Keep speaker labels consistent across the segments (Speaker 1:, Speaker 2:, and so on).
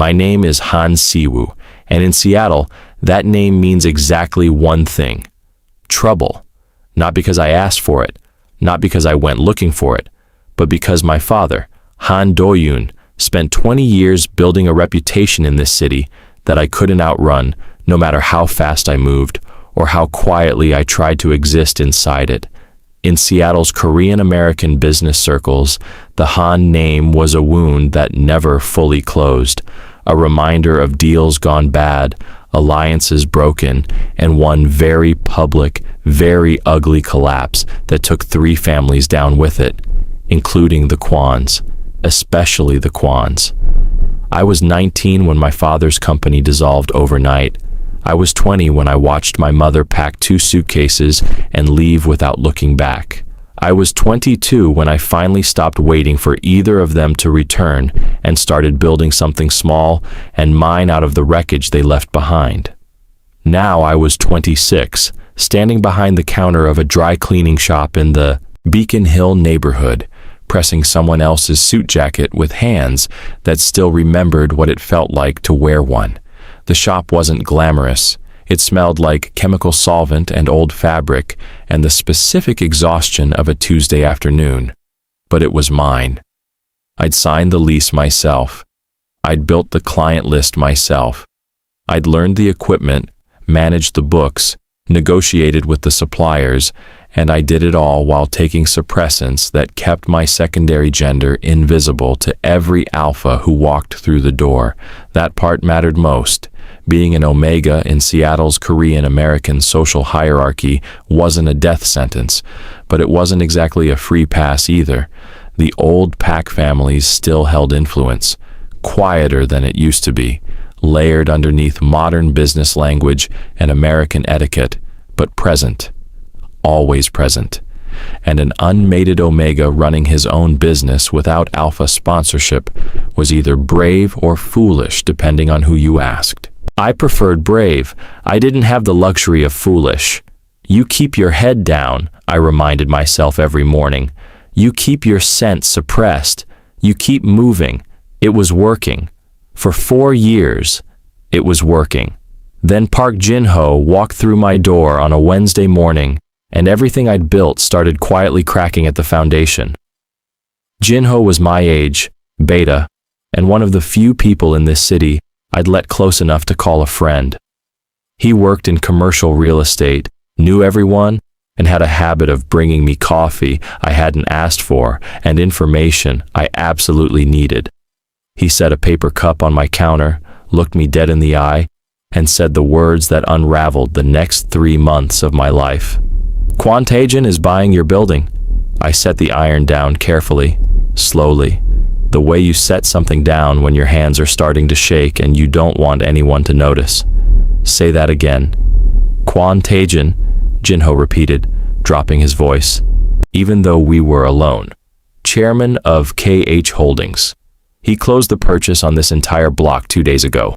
Speaker 1: My name is Han Siwoo, and in Seattle, that name means exactly one thing: trouble. Not because I asked for it, not because I went looking for it, but because my father, Han Taejun, spent 20 years building a reputation in this city that I couldn't outrun, no matter how fast I moved or how quietly I tried to exist inside it. In Seattle's Korean-American business circles, the Han name was a wound that never fully closed, a reminder of deals gone bad, alliances broken, and one very public, very ugly collapse that took 3 families down with it, including the Kwons, especially the Kwons. I was 19 when my father's company dissolved overnight. I was 20 when I watched my mother pack 2 suitcases and leave without looking back. I was 22 when I finally stopped waiting for either of them to return and started building something small and mine out of the wreckage they left behind. Now I was 26, standing behind the counter of a dry cleaning shop in the Beacon Hill neighborhood, pressing someone else's suit jacket with hands that still remembered what it felt like to wear one. The shop wasn't glamorous. It smelled like chemical solvent and old fabric and the specific exhaustion of a Tuesday afternoon. But it was mine. I'd signed the lease myself. I'd built the client list myself. I'd learned the equipment, managed the books, negotiated with the suppliers, and I did it all while taking suppressants that kept my secondary gender invisible to every alpha who walked through the door. That part mattered most. Being an Omega in Seattle's Korean-American social hierarchy wasn't a death sentence, but it wasn't exactly a free pass either. The old Pack families still held influence, quieter than it used to be, layered underneath modern business language and American etiquette, but present. Always present. And an unmated Omega running his own business without alpha sponsorship was either brave or foolish, depending on who you asked. I preferred brave. I didn't have the luxury of foolish. You keep your head down, I reminded myself every morning. You keep your scent suppressed. You keep moving. It was working. For 4 years, it was working. Then Park Jin-ho walked through my door on a Wednesday morning, and everything I'd built started quietly cracking at the foundation. Jin-ho was my age, beta, and one of the few people in this city I'd let close enough to call a friend. He worked in commercial real estate, knew everyone, and had a habit of bringing me coffee I hadn't asked for and information I absolutely needed. He set a paper cup on my counter, looked me dead in the eye, and said the words that unraveled the next 3 months of my life. "Kwon Taejun is buying your building." I set the iron down carefully, slowly, the way you set something down when your hands are starting to shake and you don't want anyone to notice. "Say that again." "Kwon Taejun," Jin-ho repeated, dropping his voice, even though we were alone. "Chairman of KH Holdings. He closed the purchase on this entire block 2 days ago.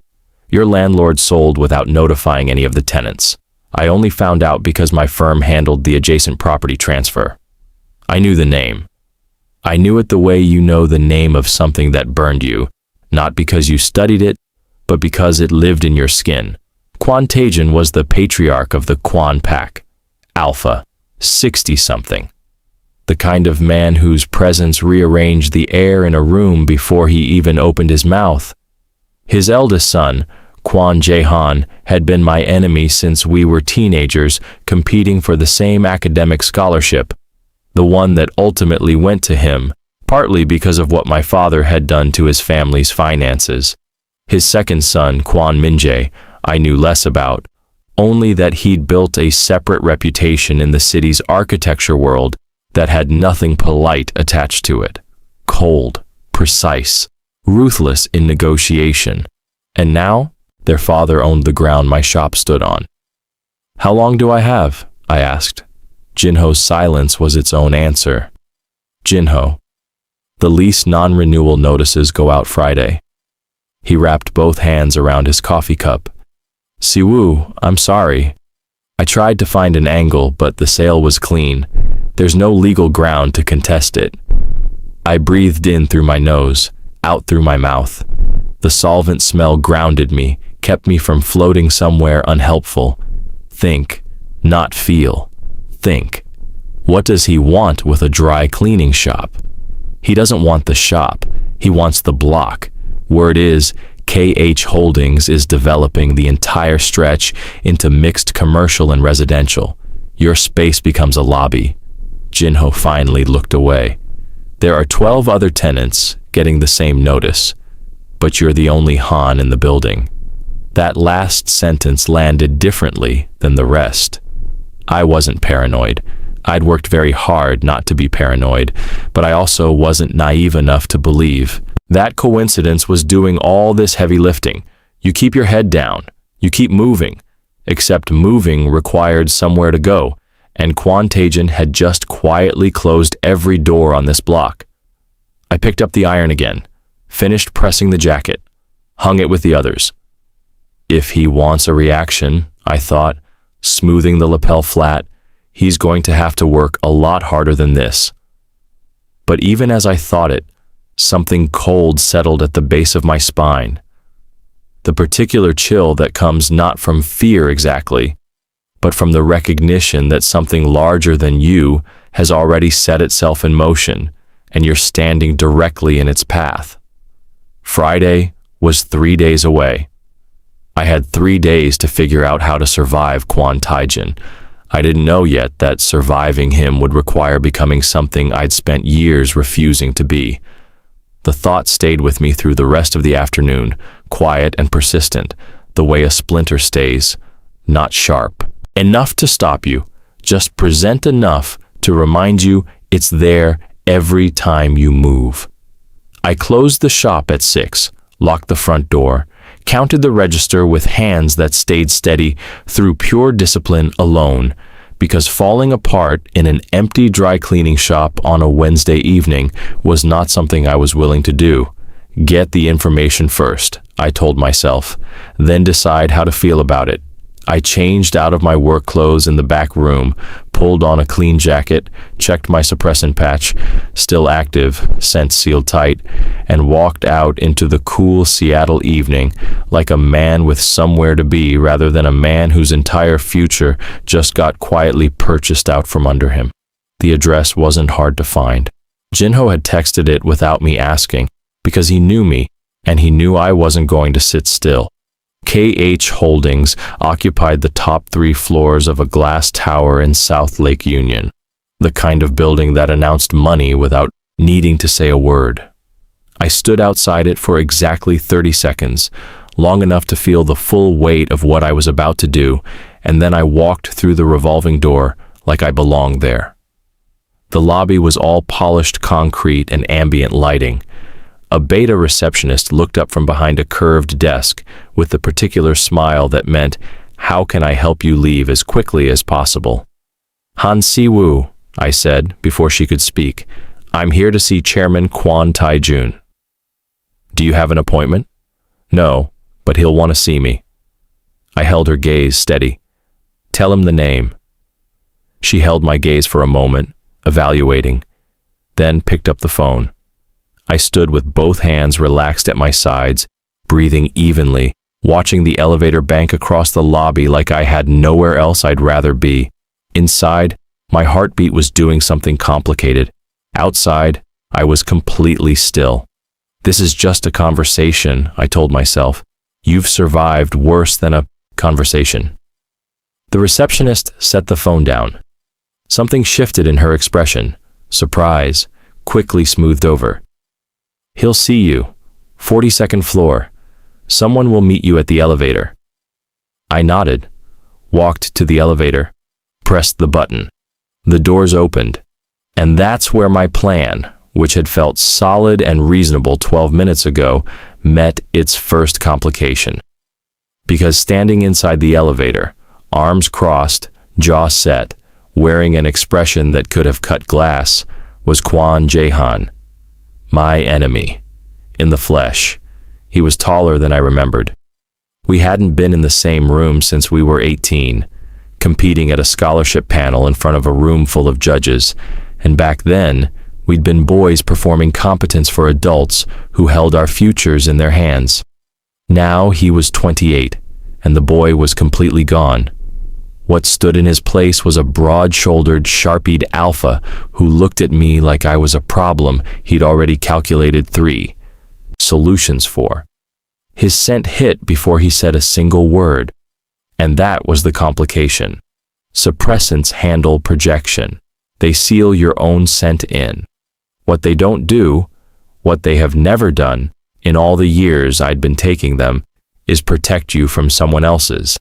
Speaker 1: Your landlord sold without notifying any of the tenants. I only found out because my firm handled the adjacent property transfer. I knew the name. I knew it the way you know the name of something that burned you, not because you studied it, but because it lived in your skin. Kwon Taejun was the patriarch of the Kwon Pack, Alpha, 60-something. The kind of man whose presence rearranged the air in a room before he even opened his mouth. His eldest son, Kwon Jaehan, had been my enemy since we were teenagers competing for the same academic scholarship, the one that ultimately went to him, partly because of what my father had done to his family's finances. His second son, Kwon Minjae, I knew less about, only that he'd built a separate reputation in the city's architecture world that had nothing polite attached to it. Cold, precise, ruthless in negotiation. And now, their father owned the ground my shop stood on. "How long do I have?" I asked. Jin-ho's silence was its own answer. "Jin-ho, the lease non-renewal notices go out Friday." He wrapped both hands around his coffee cup. "Siwoo, I'm sorry. I tried to find an angle, but the sale was clean. There's no legal ground to contest it." I breathed in through my nose, out through my mouth. The solvent smell grounded me, kept me from floating somewhere unhelpful. Think, not feel. Think. What does he want with a dry cleaning shop? He doesn't want the shop, he wants the block. Word is, KH Holdings is developing the entire stretch into mixed commercial and residential. Your space becomes a lobby. Jinho finally looked away. There are 12 other tenants getting the same notice, but you're the only Han in the building. That last sentence landed differently than the rest. I wasn't paranoid. I'd worked very hard not to be paranoid, but I also wasn't naive enough to believe that coincidence was doing all this heavy lifting. You keep your head down. You keep moving. Except moving required somewhere to go, and Kwon Taejun had just quietly closed every door on this block. I picked up the iron again, finished pressing the jacket, hung it with the others. If he wants a reaction, I thought, smoothing the lapel flat, he's going to have to work a lot harder than this. But even as I thought it, something cold settled at the base of my spine. The particular chill that comes not from fear exactly, but from the recognition that something larger than you has already set itself in motion, and you're standing directly in its path. Friday was 3 days away. I had 3 days to figure out how to survive Kwon Taejun. I didn't know yet that surviving him would require becoming something I'd spent years refusing to be. The thought stayed with me through the rest of the afternoon, quiet and persistent, the way a splinter stays, not sharp. Enough to stop you, just present enough to remind you it's there every time you move. I closed the shop at 6, locked the front door, counted the register with hands that stayed steady through pure discipline alone, because falling apart in an empty dry cleaning shop on a Wednesday evening was not something I was willing to do. Get the information first, I told myself, then decide how to feel about it. I changed out of my work clothes in the back room, pulled on a clean jacket, checked my suppressant patch, still active, scent sealed tight, and walked out into the cool Seattle evening like a man with somewhere to be rather than a man whose entire future just got quietly purchased out from under him. The address wasn't hard to find. Jinho had texted it without me asking, because he knew me, and he knew I wasn't going to sit still. KH Holdings occupied the top 3 floors of a glass tower in South Lake Union, the kind of building that announced money without needing to say a word. I stood outside it for exactly 30 seconds, long enough to feel the full weight of what I was about to do, and then I walked through the revolving door like I belonged there. The lobby was all polished concrete and ambient lighting. A beta receptionist looked up from behind a curved desk with the particular smile that meant, "How can I help you leave as quickly as possible?" "Han Si-woo," I said before she could speak. "I'm here to see Chairman Kwon Taejun." "Do you have an appointment?" "No, but he'll want to see me." I held her gaze steady. "Tell him the name." She held my gaze for a moment, evaluating, then picked up the phone. I stood with both hands relaxed at my sides, breathing evenly, watching the elevator bank across the lobby like I had nowhere else I'd rather be. Inside, my heartbeat was doing something complicated. Outside, I was completely still. "This is just a conversation," I told myself. "You've survived worse than a conversation." The receptionist set the phone down. Something shifted in her expression. Surprise, quickly smoothed over. "He'll see you. 42nd floor. Someone will meet you at the elevator." I nodded, walked to the elevator, pressed the button. The doors opened. And that's where my plan, which had felt solid and reasonable 12 minutes ago, met its first complication. Because standing inside the elevator, arms crossed, jaw set, wearing an expression that could have cut glass, was Kwon Jaehan. My enemy. In the flesh. He was taller than I remembered. We hadn't been in the same room since we were 18, competing at a scholarship panel in front of a room full of judges, and back then, we'd been boys performing competence for adults who held our futures in their hands. Now he was 28, and the boy was completely gone. What stood in his place was a broad-shouldered, sharp-eyed alpha who looked at me like I was a problem he'd already calculated 3 solutions for. His scent hit before he said a single word, and that was the complication. Suppressants handle projection. They seal your own scent in. What they don't do, what they have never done, in all the years I'd been taking them, is protect you from someone else's.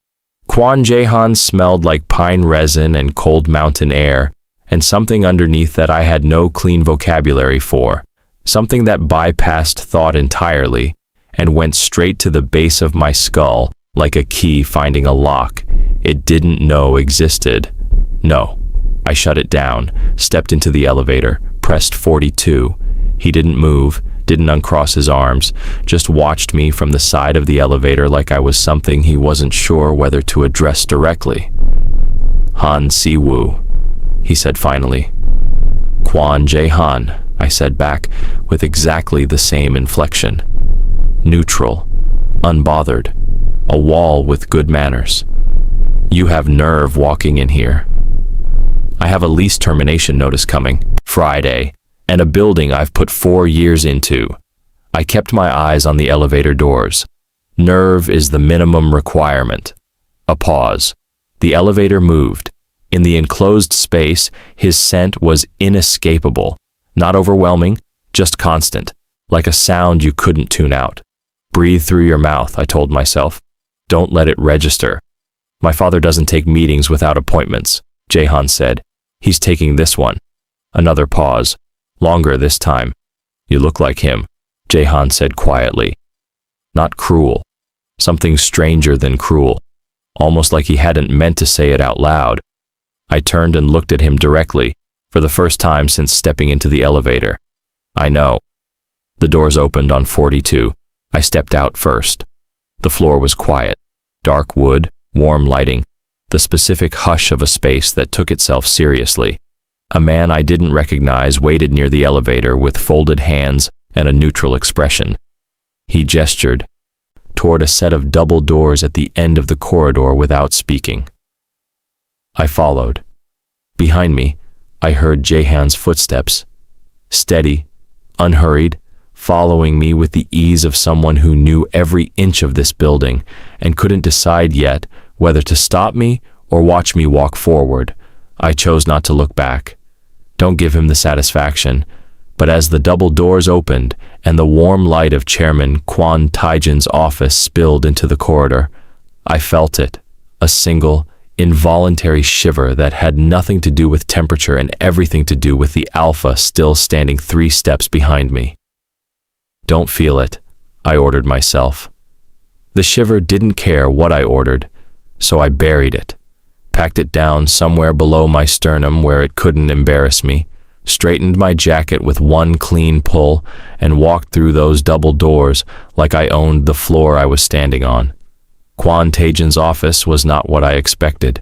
Speaker 1: Kwon Jaehan smelled like pine resin and cold mountain air, and something underneath that I had no clean vocabulary for, something that bypassed thought entirely and went straight to the base of my skull like a key finding a lock it didn't know existed. No. I shut it down, stepped into the elevator, pressed 42. He didn't move, didn't uncross his arms, just watched me from the side of the elevator like I was something he wasn't sure whether to address directly. Han Si-woo, he said finally. Kwon Jaehan, I said back, with exactly the same inflection. Neutral, unbothered, a wall with good manners. You have nerve walking in here. I have a lease termination notice coming, Friday, and a building I've put 4 years into. I kept my eyes on the elevator doors. Nerve is the minimum requirement. A pause. The elevator moved. In the enclosed space, his scent was inescapable. Not overwhelming, just constant, like a sound you couldn't tune out. Breathe through your mouth, I told myself. Don't let it register. My father doesn't take meetings without appointments, Jaehan said. He's taking this one. Another pause. Longer this time. You look like him, Jaehan said quietly. Not cruel. Something stranger than cruel. Almost like he hadn't meant to say it out loud. I turned and looked at him directly, for the first time since stepping into the elevator. I know. The doors opened on 42. I stepped out first. The floor was quiet. Dark wood, warm lighting, the specific hush of a space that took itself seriously. A man I didn't recognize waited near the elevator with folded hands and a neutral expression. He gestured toward a set of double doors at the end of the corridor without speaking. I followed. Behind me, I heard Jaehan's footsteps, steady, unhurried, following me with the ease of someone who knew every inch of this building and couldn't decide yet whether to stop me or watch me walk forward. I chose not to look back. Don't give him the satisfaction. But as the double doors opened and the warm light of Chairman Kwon Taejun's office spilled into the corridor, I felt it, a single, involuntary shiver that had nothing to do with temperature and everything to do with the alpha still standing 3 steps behind me. Don't feel it, I ordered myself. The shiver didn't care what I ordered, so I buried it, packed it down somewhere below my sternum where it couldn't embarrass me, straightened my jacket with one clean pull, and walked through those double doors like I owned the floor I was standing on. Kwon Taejun's office was not what I expected.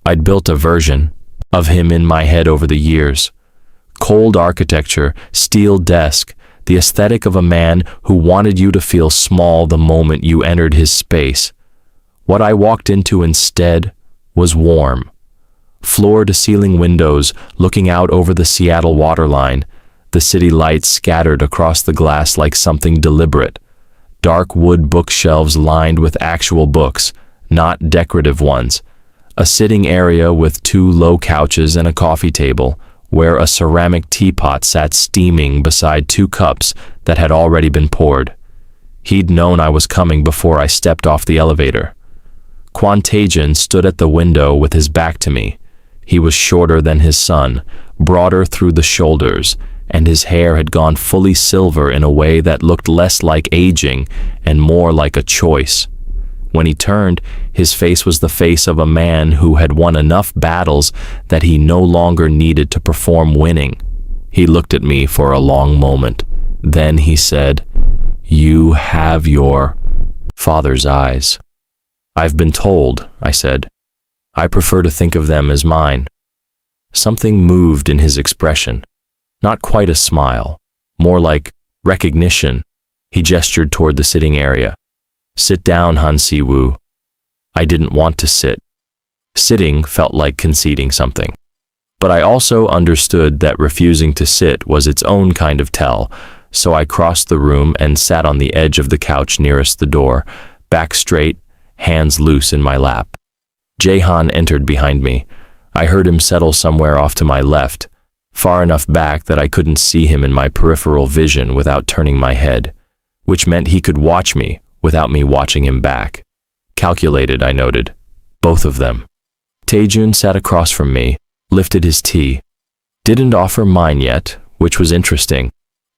Speaker 1: I'd built a version of him in my head over the years. Cold architecture, steel desk, the aesthetic of a man who wanted you to feel small the moment you entered his space. What I walked into instead was warm. Floor-to-ceiling windows looking out over the Seattle waterline, the city lights scattered across the glass like something deliberate. Dark wood bookshelves lined with actual books, not decorative ones. A sitting area with 2 low couches and a coffee table, where a ceramic teapot sat steaming beside 2 cups that had already been poured. He'd known I was coming before I stepped off the elevator. Kwon Taejun stood at the window with his back to me. He was shorter than his son, broader through the shoulders, and his hair had gone fully silver in a way that looked less like aging and more like a choice. When he turned, his face was the face of a man who had won enough battles that he no longer needed to perform winning. He looked at me for a long moment. Then he said, "You have your father's eyes." "I've been told," I said. "I prefer to think of them as mine." Something moved in his expression. Not quite a smile, more like recognition. He gestured toward the sitting area. Sit down, Han Si-woo. I didn't want to sit. Sitting felt like conceding something. But I also understood that refusing to sit was its own kind of tell, so I crossed the room and sat on the edge of the couch nearest the door, back straight, hands loose in my lap. Jaehan entered behind me. I heard him settle somewhere off to my left, far enough back that I couldn't see him in my peripheral vision without turning my head, which meant he could watch me without me watching him back. Calculated, I noted. Both of them. Taejun sat across from me, lifted his tea. Didn't offer mine yet, which was interesting.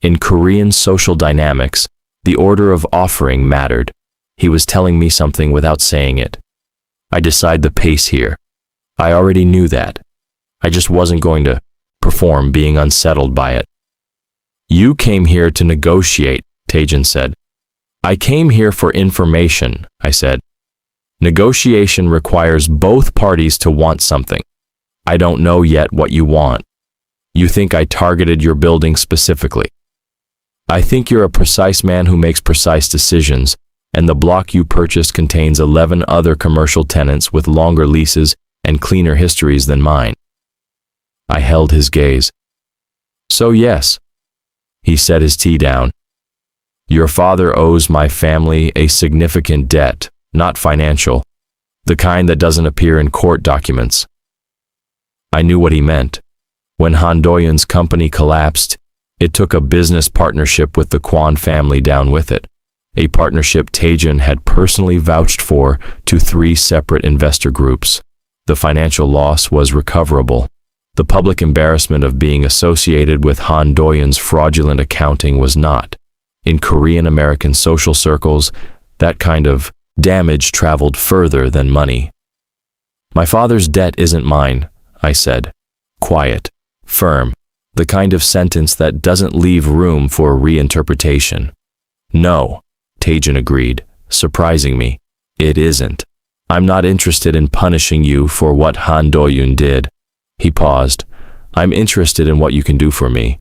Speaker 1: In Korean social dynamics, the order of offering mattered. He was telling me something without saying it. I decide the pace here. I already knew that. I just wasn't going to perform being unsettled by it. You came here to negotiate, Taejun said. I came here for information, I said. Negotiation requires both parties to want something. I don't know yet what you want. You think I targeted your building specifically. I think you're a precise man who makes precise decisions, and the block you purchased contains 11 other commercial tenants with longer leases and cleaner histories than mine. I held his gaze. So yes. He set his tea down. Your father owes my family a significant debt, not financial, the kind that doesn't appear in court documents. I knew what he meant. When Han Doyun's company collapsed, it took a business partnership with the Kwon family down with it, a partnership Taejun had personally vouched for to 3 separate investor groups. The financial loss was recoverable. The public embarrassment of being associated with Han Doyun's fraudulent accounting was not. In Korean American social circles, that kind of damage traveled further than money. My father's debt isn't mine, I said. Quiet, firm, the kind of sentence that doesn't leave room for reinterpretation. No, Taejun agreed, surprising me. It isn't. I'm not interested in punishing you for what Han Doyun did. He paused. I'm interested in what you can do for me.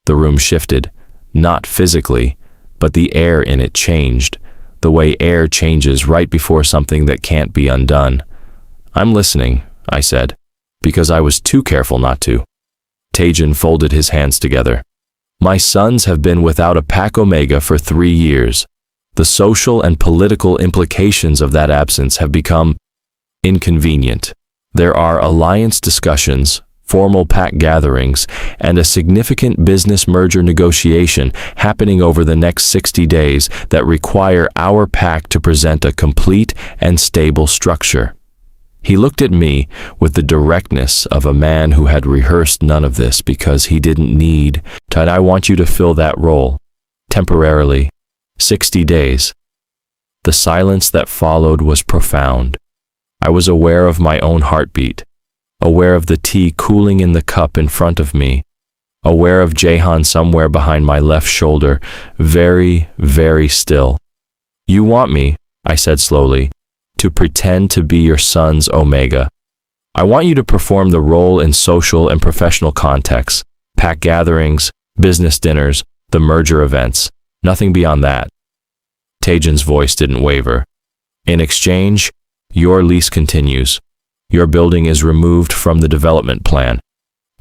Speaker 1: The room shifted, not physically, but the air in it changed, the way air changes right before something that can't be undone. I'm listening, I said, because I was too careful not to. Taejun folded his hands together. My sons have been without a Pac Omega for 3 years. The social and political implications of that absence have become inconvenient. There are alliance discussions, formal PAC gatherings, and a significant business merger negotiation happening over the next 60 days that require our PAC to present a complete and stable structure. He looked at me with the directness of a man who had rehearsed none of this because he didn't need to. I want you to fill that role, temporarily, 60 days. The silence that followed was profound. I was aware of my own heartbeat, aware of the tea cooling in the cup in front of me, aware of Jaehan somewhere behind my left shoulder, very, very still. You want me, I said slowly, to pretend to be your son's Omega. I want you to perform the role in social and professional contexts, PAC gatherings, business dinners, the merger events, nothing beyond that. Taejun's voice didn't waver. In exchange, your lease continues. Your building is removed from the development plan,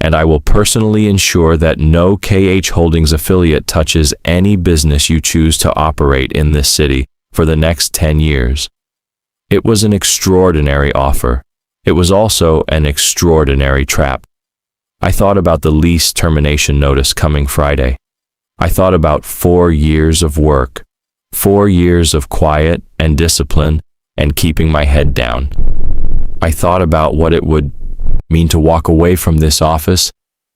Speaker 1: and I will personally ensure that no KH Holdings affiliate touches any business you choose to operate in this city for the next 10 years. It was an extraordinary offer. It was also an extraordinary trap. I thought about the lease termination notice coming Friday. I thought about 4 years of work, 4 years of quiet and discipline and keeping my head down. I thought about what it would mean to walk away from this office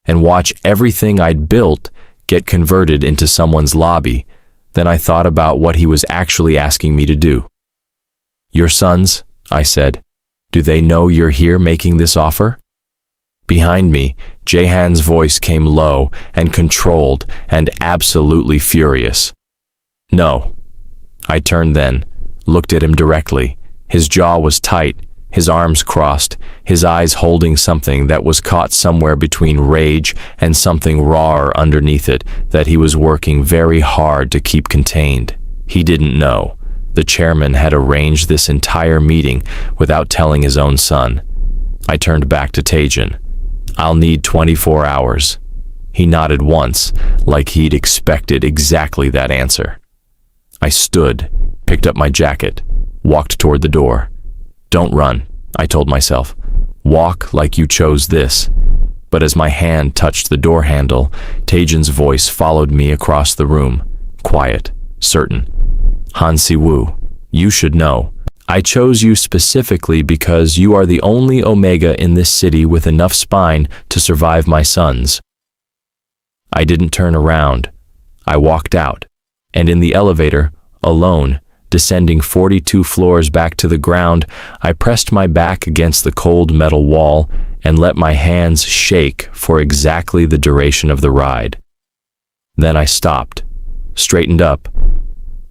Speaker 1: and watch everything I'd built get converted into someone's lobby. Then I thought about what he was actually asking me to do. Your sons, I said, do they know you're here making this offer? Behind me, Jaehan's voice came low and controlled and absolutely furious. No. I turned then, looked at him directly. His jaw was tight, his arms crossed, his eyes holding something that was caught somewhere between rage and something rawer underneath it that he was working very hard to keep contained. He didn't know. The chairman had arranged this entire meeting without telling his own son. I turned back to Taejun. "I'll need 24 hours. He nodded once, like he'd expected exactly that answer. I stood, picked up my jacket, walked toward the door. "Don't run," I told myself. "Walk like you chose this." But as my hand touched the door handle, Taejun's voice followed me across the room, quiet, certain. "Han Si-woo, you should know. I chose you specifically because you are the only Omega in this city with enough spine to survive my sons." I didn't turn around. I walked out, and in the elevator, alone, descending 42 floors back to the ground, I pressed my back against the cold metal wall and let my hands shake for exactly the duration of the ride. Then I stopped, straightened up,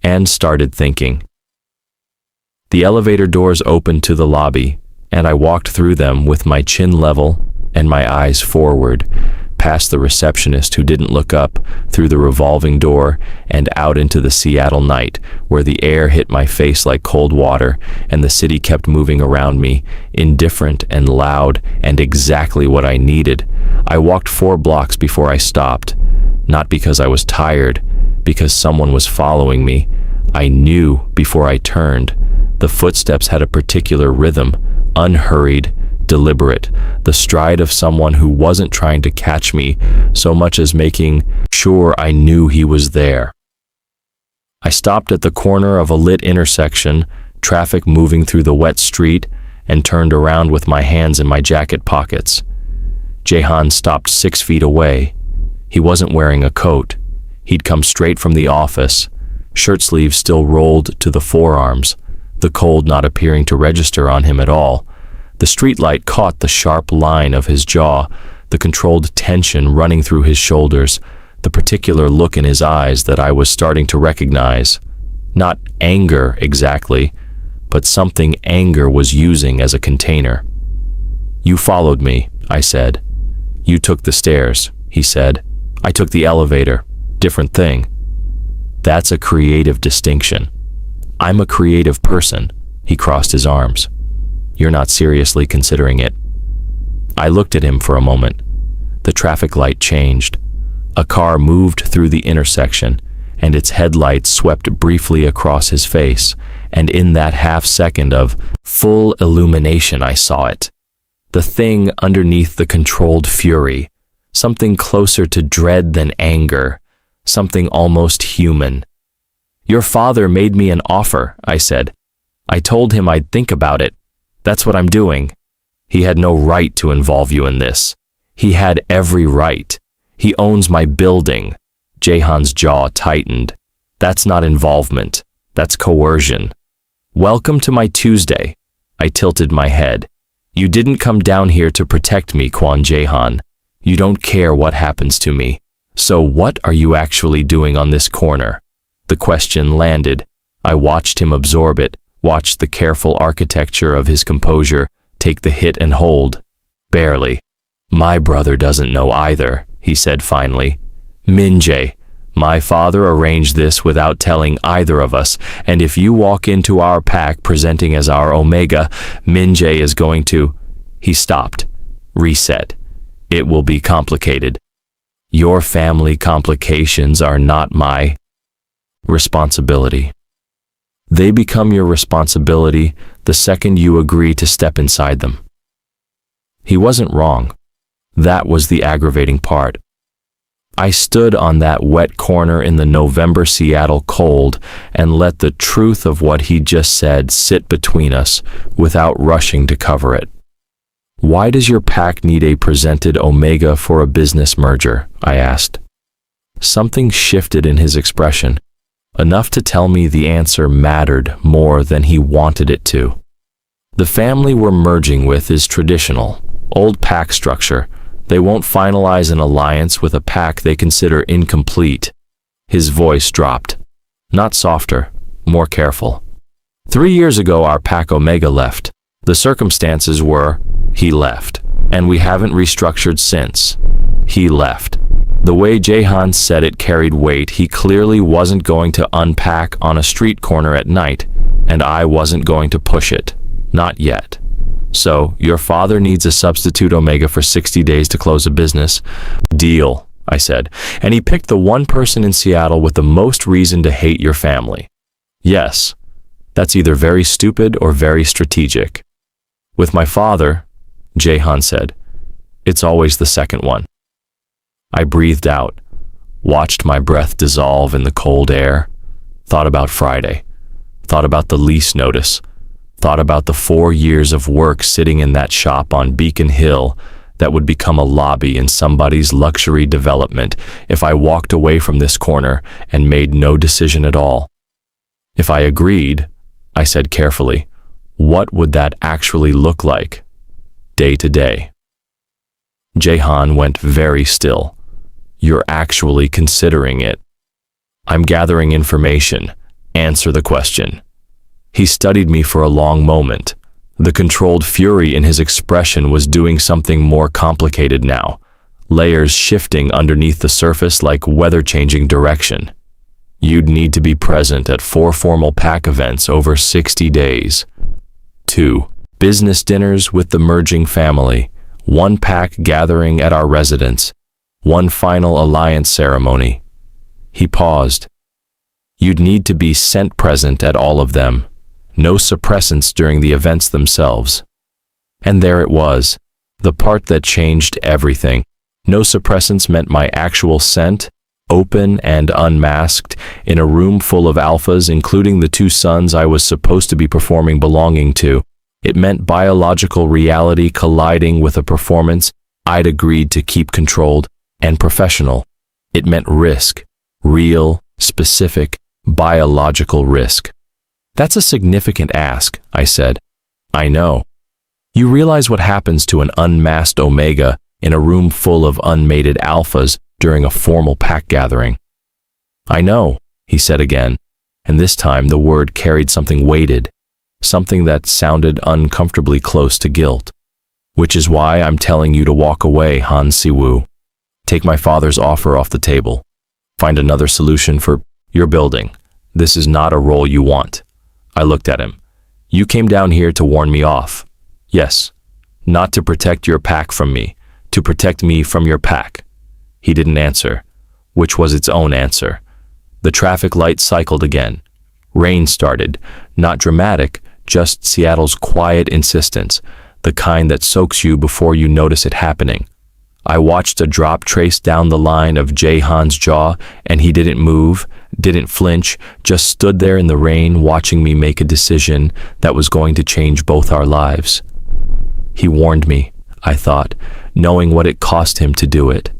Speaker 1: and started thinking. The elevator doors opened to the lobby, and I walked through them with my chin level and my eyes forward, past the receptionist who didn't look up, through the revolving door, and out into the Seattle night, where the air hit my face like cold water, and the city kept moving around me, indifferent and loud, and exactly what I needed. I walked 4 blocks before I stopped, not because I was tired, because someone was following me. I knew before I turned. The footsteps had a particular rhythm, unhurried, deliberate, the stride of someone who wasn't trying to catch me so much as making sure I knew he was there. I stopped at the corner of a lit intersection, traffic moving through the wet street, and turned around with my hands in my jacket pockets. Jaehan stopped 6 feet away. He wasn't wearing a coat. He'd come straight from the office, shirt sleeves still rolled to the forearms, the cold not appearing to register on him at all. The streetlight caught the sharp line of his jaw, the controlled tension running through his shoulders, the particular look in his eyes that I was starting to recognize. Not anger exactly, but something anger was using as a container. "You followed me," I said. "You took the stairs," he said. "I took the elevator. Different thing." "That's a creative distinction." "I'm a creative person." He crossed his arms. "You're not seriously considering it." I looked at him for a moment. The traffic light changed. A car moved through the intersection, and its headlights swept briefly across his face, and in that half-second of full illumination I saw it. The thing underneath the controlled fury, something closer to dread than anger, something almost human. "Your father made me an offer," I said. "I told him I'd think about it. That's what I'm doing." "He had no right to involve you in this." "He had every right. He owns my building." Jaehan's jaw tightened. "That's not involvement. That's coercion." "Welcome to my Tuesday." I tilted my head. "You didn't come down here to protect me, Kwon Jaehan. You don't care what happens to me. So what are you actually doing on this corner?" The question landed. I watched him absorb it, watched the careful architecture of his composure take the hit and hold. "Barely. My brother doesn't know either," he said finally. "Minjae, my father arranged this without telling either of us, and if you walk into our pack presenting as our Omega, Minjae is going to—" He stopped. Reset. "It will be complicated. Your family complications are not my responsibility. They become your responsibility the second you agree to step inside them." He wasn't wrong. That was the aggravating part. I stood on that wet corner in the November Seattle cold and let the truth of what he just said sit between us without rushing to cover it. "Why does your pack need a presented Omega for a business merger?" I asked. Something shifted in his expression, enough to tell me the answer mattered more than he wanted it to. "The family we're merging with is traditional, old pack structure. They won't finalize an alliance with a pack they consider incomplete." His voice dropped. Not softer, more careful. 3 years ago our pack Omega left. The circumstances were, he left, and we haven't restructured since. He left. The way Jaehan said it carried weight. He clearly wasn't going to unpack on a street corner at night. and I wasn't going to push it. Not yet. So, your father needs a substitute omega for 60 days to close a business. Deal, I said, and he picked the one person in Seattle with the most reason to hate your family. Yes, that's either very stupid or very strategic. With my father, Jaehan said, it's always the second one. I breathed out, watched my breath dissolve in the cold air, thought about Friday, thought about the lease notice, thought about the 4 years of work sitting in that shop on Beacon Hill that would become a lobby in somebody's luxury development if I walked away from this corner and made no decision at all. If I agreed, I said carefully, what would that actually look like, day to day? Jaehan went very still. You're actually considering it. I'm gathering information. Answer the question. He studied me for a long moment. The controlled fury in his expression was doing something more complicated now, layers shifting underneath the surface like weather-changing direction. You'd need to be present at 4 formal pack events over 60 days. 2 business dinners with the merging family, 1 pack gathering at our residence, 1 final alliance ceremony. He paused. You'd need to be sent present at all of them. No suppressants during the events themselves. And there it was, the part that changed everything. No suppressants meant my actual scent, open and unmasked, in a room full of alphas, including the 2 sons I was supposed to be performing belonging to. It meant biological reality colliding with a performance I'd agreed to keep controlled and professional. It meant risk, real, specific, biological risk. That's a significant ask, I said. I know. You realize what happens to an unmasked omega in a room full of unmated alphas during a formal pack gathering. I know, he said again, and this time the word carried something weighted, something that sounded uncomfortably close to guilt. Which is why I'm telling you to walk away, Han Siwoo. Take my father's offer off the table. Find another solution for your building. This is not a role you want. I looked at him. You came down here to warn me off. Yes, not to protect your pack from me, to protect me from your pack. He didn't answer, which was its own answer. The traffic light cycled again. Rain started, not dramatic, just Seattle's quiet insistence, the kind that soaks you before you notice it happening. I watched a drop trace down the line of Jaehan's jaw, and he didn't move, didn't flinch, just stood there in the rain watching me make a decision that was going to change both our lives. He warned me, I thought, knowing what it cost him to do it.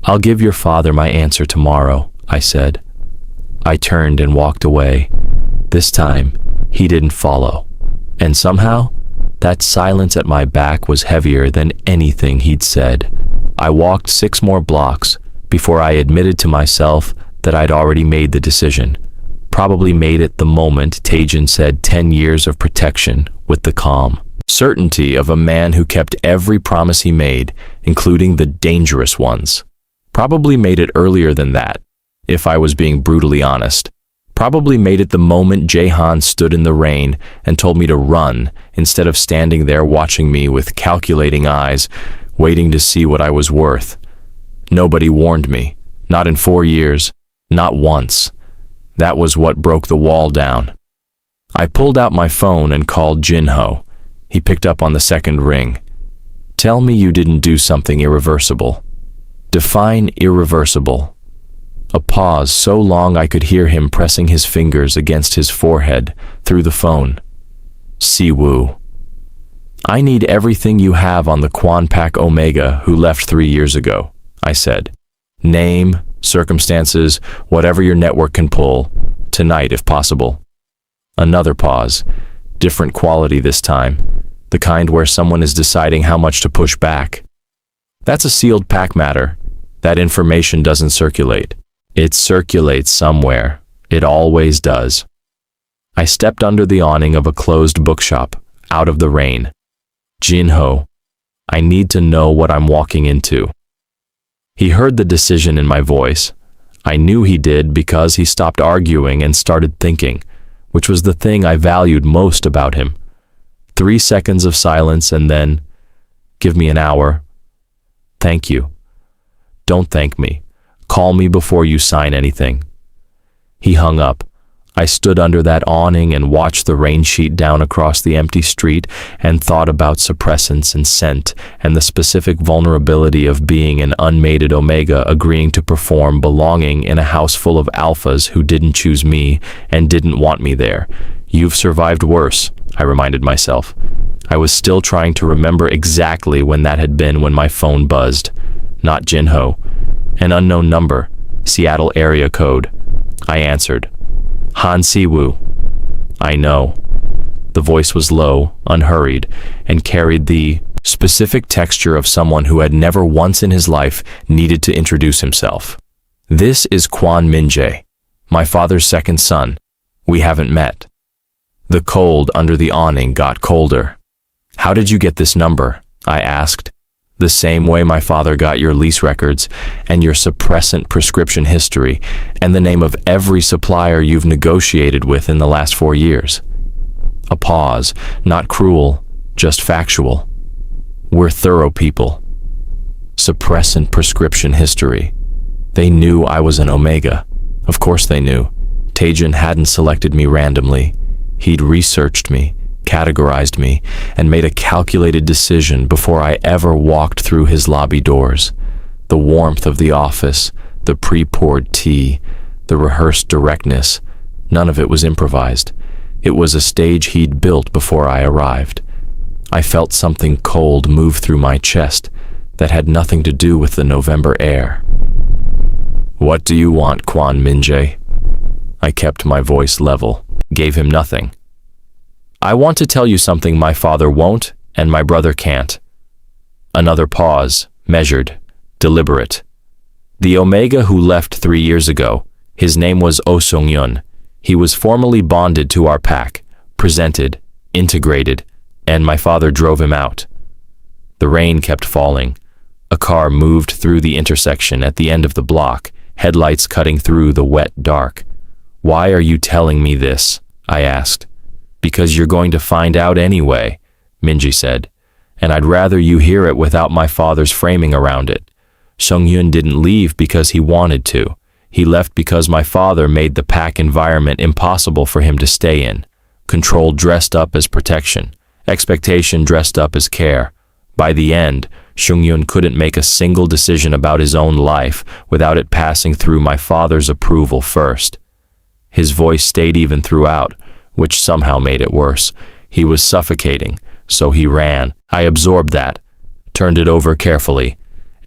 Speaker 1: I'll give your father my answer tomorrow, I said. I turned and walked away. This time, he didn't follow. And somehow, that silence at my back was heavier than anything he'd said. I walked 6 more blocks before I admitted to myself that I'd already made the decision. Probably made it the moment Taejun said 10 years of protection with the calm certainty of a man who kept every promise he made, including the dangerous ones. Probably made it earlier than that, if I was being brutally honest. Probably made it the moment Jaehan stood in the rain and told me to run instead of standing there watching me with calculating eyes, waiting to see what I was worth. Nobody warned me, not in 4 years, not once. That was what broke the wall down. I pulled out my phone and called Jinho. He picked up on the second ring. Tell me you didn't do something irreversible. Define irreversible. A pause so long I could hear him pressing his fingers against his forehead through the phone. Siwoo. I need everything you have on the Kwon Pak Omega who left 3 years ago, I said. Name, circumstances, whatever your network can pull. Tonight, if possible. Another pause. Different quality this time. The kind where someone is deciding how much to push back. That's a sealed pack matter. That information doesn't circulate. It circulates somewhere. It always does. I stepped under the awning of a closed bookshop, out of the rain. Jinho, I need to know what I'm walking into. He heard the decision in my voice. I knew he did because he stopped arguing and started thinking, which was the thing I valued most about him. 3 seconds of silence and then, "Give me an hour." "Thank you." "Don't thank me. Call me before you sign anything." He hung up. I stood under that awning and watched the rain sheet down across the empty street and thought about suppressants and scent and the specific vulnerability of being an unmated Omega agreeing to perform belonging in a house full of alphas who didn't choose me and didn't want me there. "You've survived worse," I reminded myself. I was still trying to remember exactly when that had been when my phone buzzed. Not Jinho. An unknown number. Seattle area code. I answered. "Han Si-woo." "I know." The voice was low, unhurried, and carried the specific texture of someone who had never once in his life needed to introduce himself. "This is Kwon Minjae, my father's second son. We haven't met." The cold under the awning got colder. "How did you get this number?" I asked. "The same way my father got your lease records and your suppressant prescription history and the name of every supplier you've negotiated with in the last 4 years." A pause, not cruel, just factual. "We're thorough people." Suppressant prescription history. They knew I was an Omega. Of course they knew. Taejun hadn't selected me randomly. He'd researched me, categorized me, and made a calculated decision before I ever walked through his lobby doors. The warmth of the office, the pre-poured tea, the rehearsed directness, none of it was improvised. It was a stage he'd built before I arrived. I felt something cold move through my chest that had nothing to do with the November air. "What do you want, Kwon Minjae?" I kept my voice level, gave him nothing. "I want to tell you something my father won't and my brother can't." Another pause, measured, deliberate. "The Omega who left 3 years ago, his name was Oh Sung-yun. He was formally bonded to our pack, presented, integrated, and my father drove him out." The rain kept falling. A car moved through the intersection at the end of the block, headlights cutting through the wet dark. "Why are you telling me this?" I asked. "Because you're going to find out anyway," Minjae said, "and I'd rather you hear it without my father's framing around it. Sung-yun didn't leave because he wanted to. He left because my father made the pack environment impossible for him to stay in. Control dressed up as protection, expectation dressed up as care. By the end, Sung-yun couldn't make a single decision about his own life without it passing through my father's approval first." His voice stayed even throughout, which somehow made it worse. He was suffocating, so he ran. I absorbed that, turned it over carefully.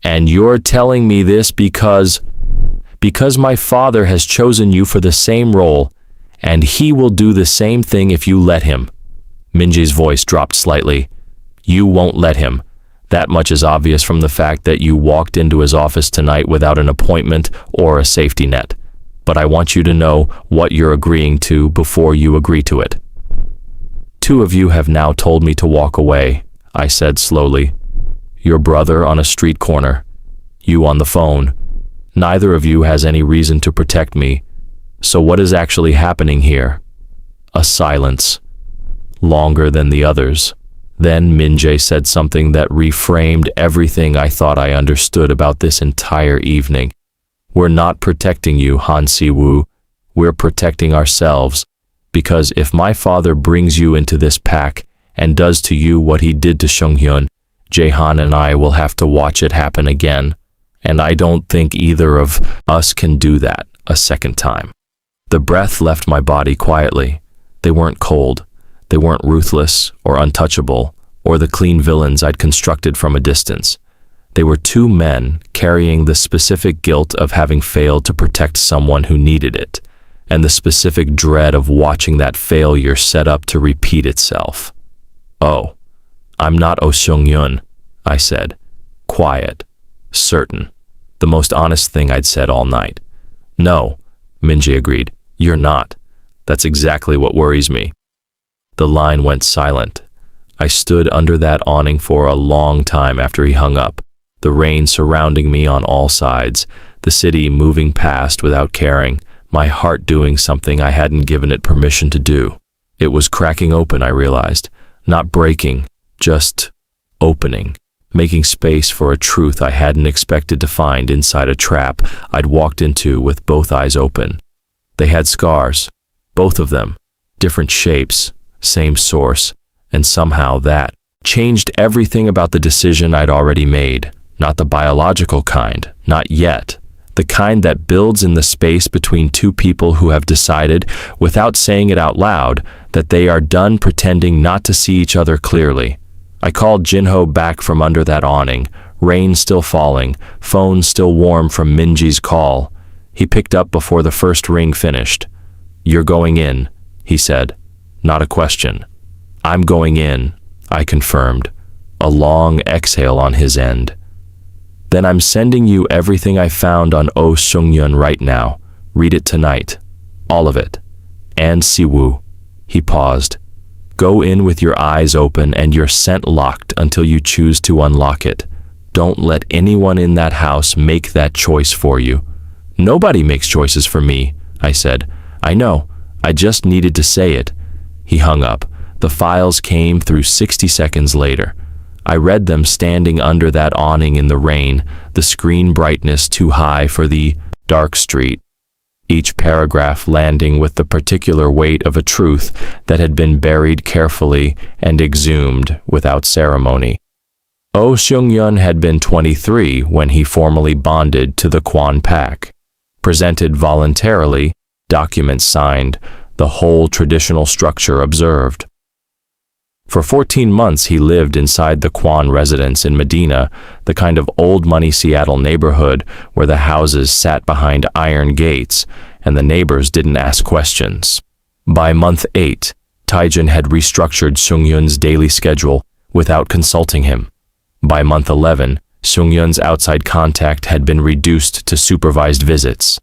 Speaker 1: "And you're telling me this because my father has chosen you for the same role, and he will do the same thing if you let him." Minjae's voice dropped slightly. "You won't let him. That much is obvious from the fact that you walked into his office tonight without an appointment or a safety net. But I want you to know what you're agreeing to before you agree to it." "2 of you have now told me to walk away," I said slowly. "Your brother on a street corner, you on the phone. Neither of you has any reason to protect me. So what is actually happening here?" A silence, longer than the others. Then Minjae said something that reframed everything I thought I understood about this entire evening. "We're not protecting you, Han Si-woo. We're protecting ourselves. Because if my father brings you into this pack and does to you what he did to Sung-hyun, Jaehan and I will have to watch it happen again. And I don't think either of us can do that a second time." The breath left my body quietly. They weren't cold. They weren't ruthless or untouchable or the clean villains I'd constructed from a distance. They were 2 men carrying the specific guilt of having failed to protect someone who needed it, and the specific dread of watching that failure set up to repeat itself. "Oh, I'm not Oh Sung-yun," I said, quiet, certain, the most honest thing I'd said all night. "No," Minjae agreed, "you're not. That's exactly what worries me." The line went silent. I stood under that awning for a long time after he hung up, the rain surrounding me on all sides, the city moving past without caring, my heart doing something I hadn't given it permission to do. It was cracking open, I realized, not breaking, just opening, making space for a truth I hadn't expected to find inside a trap I'd walked into with both eyes open. They had scars, both of them, different shapes, same source, and somehow that changed everything about the decision I'd already made. Not the biological kind, not yet. The kind that builds in the space between two people who have decided, without saying it out loud, that they are done pretending not to see each other clearly. I called Jinho back from under that awning, rain still falling, phone still warm from Minjae's call. He picked up before the first ring finished. "You're going in," he said. Not a question. "I'm going in," I confirmed, a long exhale on his end. "Then I'm sending you everything I found on Oh Seung-yeon right now. Read it tonight. All of it. And Siwoo." He paused. "Go in with your eyes open and your scent locked until you choose to unlock it. Don't let anyone in that house make that choice for you." "Nobody makes choices for me," I said. "I know. I just needed to say it." He hung up. The files came through 60 seconds later. I read them standing under that awning in the rain, the screen brightness too high for the dark street. Each paragraph landing with the particular weight of a truth that had been buried carefully and exhumed without ceremony. Oh Seung-yeon had been 23 when he formally bonded to the Kwon pack. Presented voluntarily, documents signed, the whole traditional structure observed. For 14 months he lived inside the Kwon residence in Medina, the kind of old-money Seattle neighborhood where the houses sat behind iron gates and the neighbors didn't ask questions. By month 8, Taejun had restructured Seung-yeon's daily schedule without consulting him. By month 11, Seung-yeon's outside contact had been reduced to supervised visits.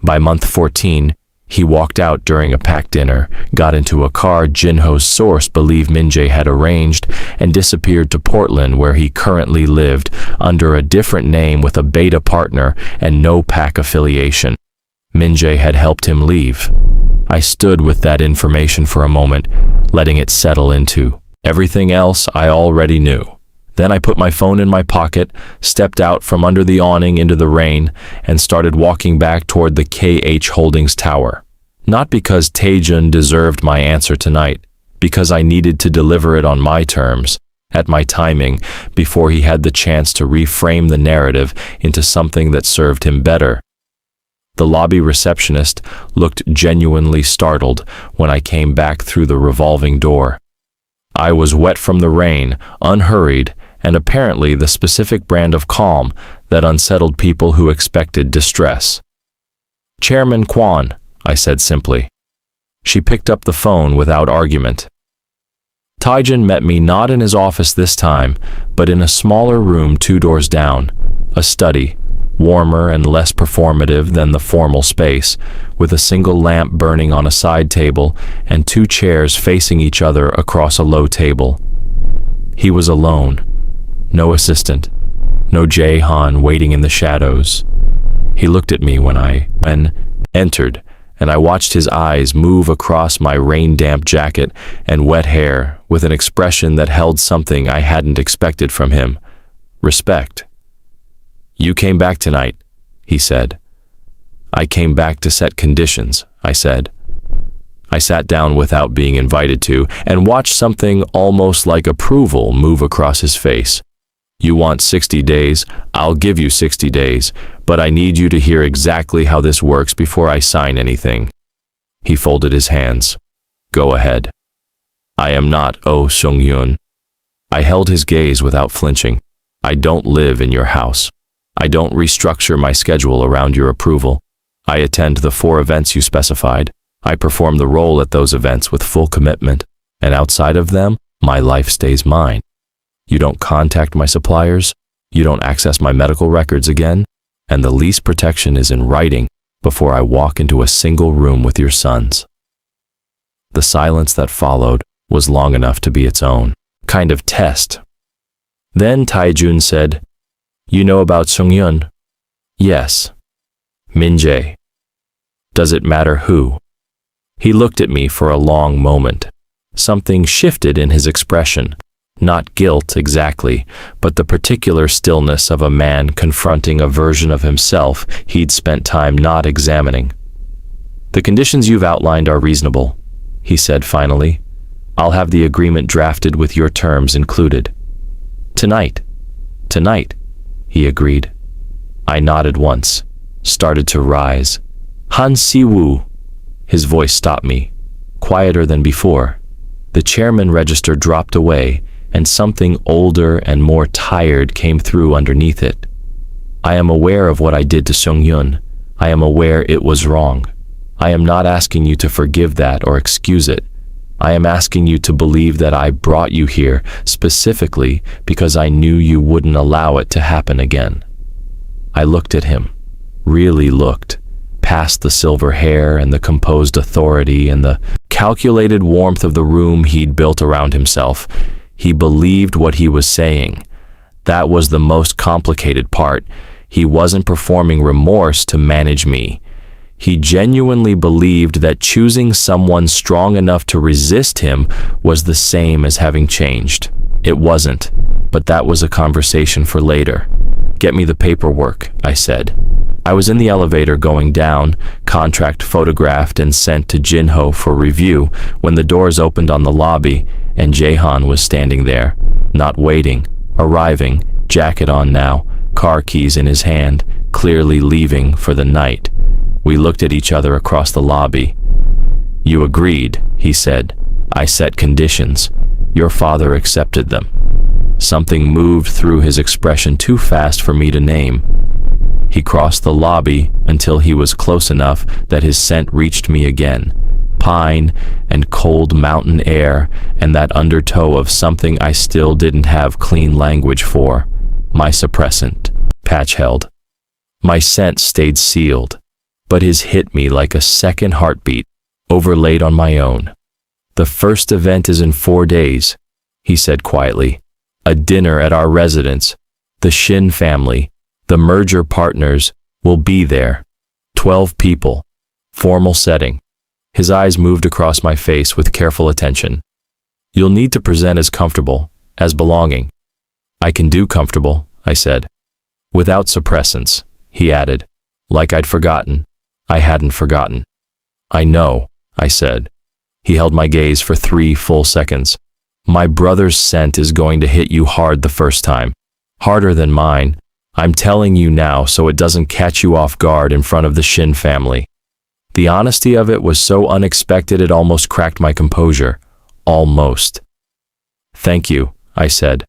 Speaker 1: By month 14, he walked out during a packed dinner, got into a car Jinho's source believed Minjae had arranged, and disappeared to Portland where he currently lived under a different name with a beta partner and no pack affiliation. Minjae had helped him leave. I stood with that information for a moment, letting it settle into everything else I already knew. Then I put my phone in my pocket, stepped out from under the awning into the rain, and started walking back toward the KH Holdings tower. Not because Taejun deserved my answer tonight, because I needed to deliver it on my terms, at my timing, before he had the chance to reframe the narrative into something that served him better. The lobby receptionist looked genuinely startled when I came back through the revolving door. I was wet from the rain, unhurried, and apparently the specific brand of calm that unsettled people who expected distress. "Chairman Kwon," I said simply. She picked up the phone without argument. Taejun met me not in his office this time, but in a smaller room 2 doors down, a study, warmer and less performative than the formal space, with a single lamp burning on a side table and 2 chairs facing each other across a low table. He was alone. No assistant, no Jaehan waiting in the shadows. He looked at me when I entered, and I watched his eyes move across my rain-damp jacket and wet hair with an expression that held something I hadn't expected from him. Respect. "You came back tonight," he said. "I came back to set conditions," I said. I sat down without being invited to and watched something almost like approval move across his face. "You want 60 days? I'll give you 60 days, but I need you to hear exactly how this works before I sign anything." He folded his hands. "Go ahead." "I am not Oh Seung-yeon." I held his gaze without flinching. "I don't live in your house. I don't restructure my schedule around your approval. I attend the 4 events you specified. I perform the role at those events with full commitment, and outside of them, my life stays mine. You don't contact my suppliers, you don't access my medical records again, and the lease protection is in writing before I walk into a single room with your sons." The silence that followed was long enough to be its own kind of test. Then Taejun said, "You know about Seung-yeon?" "Yes." "Minjae." Does it matter who? He looked at me for a long moment. Something shifted in his expression. Not guilt exactly, but the particular stillness of a man confronting a version of himself he'd spent time not examining. The conditions you've outlined are reasonable, he said finally. I'll have the agreement drafted with your terms included. Tonight, he agreed. I nodded once, started to rise. Han Si-woo. His voice stopped me, quieter than before. The chairman register dropped away, and something older and more tired came through underneath it. I am aware of what I did to Sung-yun. I am aware it was wrong. I am not asking you to forgive that or excuse it. I am asking you to believe that I brought you here specifically because I knew you wouldn't allow it to happen again. I looked at him, really looked, past the silver hair and the composed authority and the calculated warmth of the room he'd built around himself. He believed what he was saying. That was the most complicated part. He wasn't performing remorse to manage me. He genuinely believed that choosing someone strong enough to resist him was the same as having changed. It wasn't, but that was a conversation for later. Get me the paperwork, I said. I was in the elevator going down, contract photographed and sent to Jinho for review when the doors opened on the lobby and Jaehan was standing there, not waiting, arriving, jacket on now, car keys in his hand, clearly leaving for the night. We looked at each other across the lobby. You agreed, he said. I set conditions. Your father accepted them. Something moved through his expression too fast for me to name. He crossed the lobby until he was close enough that his scent reached me again. Pine and cold mountain air and that undertow of something I still didn't have clean language for. My suppressant, patch held. My scent stayed sealed, but his hit me like a second heartbeat, overlaid on my own. The first event is in 4 days, he said quietly. A dinner at our residence. The Shin family, the merger partners, will be there. 12 people. Formal setting. His eyes moved across my face with careful attention. You'll need to present as comfortable, as belonging. I can do comfortable, I said. Without suppressants, he added, like I'd forgotten. I hadn't forgotten. I know, I said. He held my gaze for 3 full seconds. My brother's scent is going to hit you hard the first time. Harder than mine. I'm telling you now so it doesn't catch you off guard in front of the Shin family. The honesty of it was so unexpected it almost cracked my composure. Almost. Thank you, I said.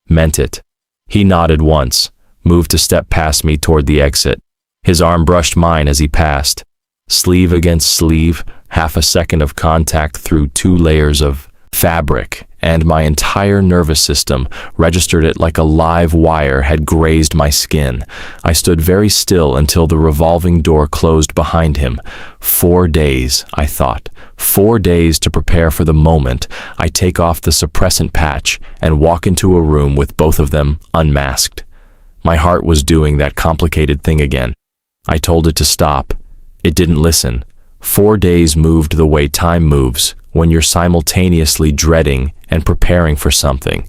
Speaker 1: Meant it. He nodded once, moved a step past me toward the exit. His arm brushed mine as he passed. Sleeve against sleeve, half a second of contact through 2 layers of fabric, and my entire nervous system registered it like a live wire had grazed my skin. I stood very still until the revolving door closed behind him. 4 days, I thought. 4 days to prepare for the moment I take off the suppressant patch and walk into a room with both of them unmasked. My heart was doing that complicated thing again. I told it to stop. It didn't listen. 4 days moved the way time moves when you're simultaneously dreading and preparing for something.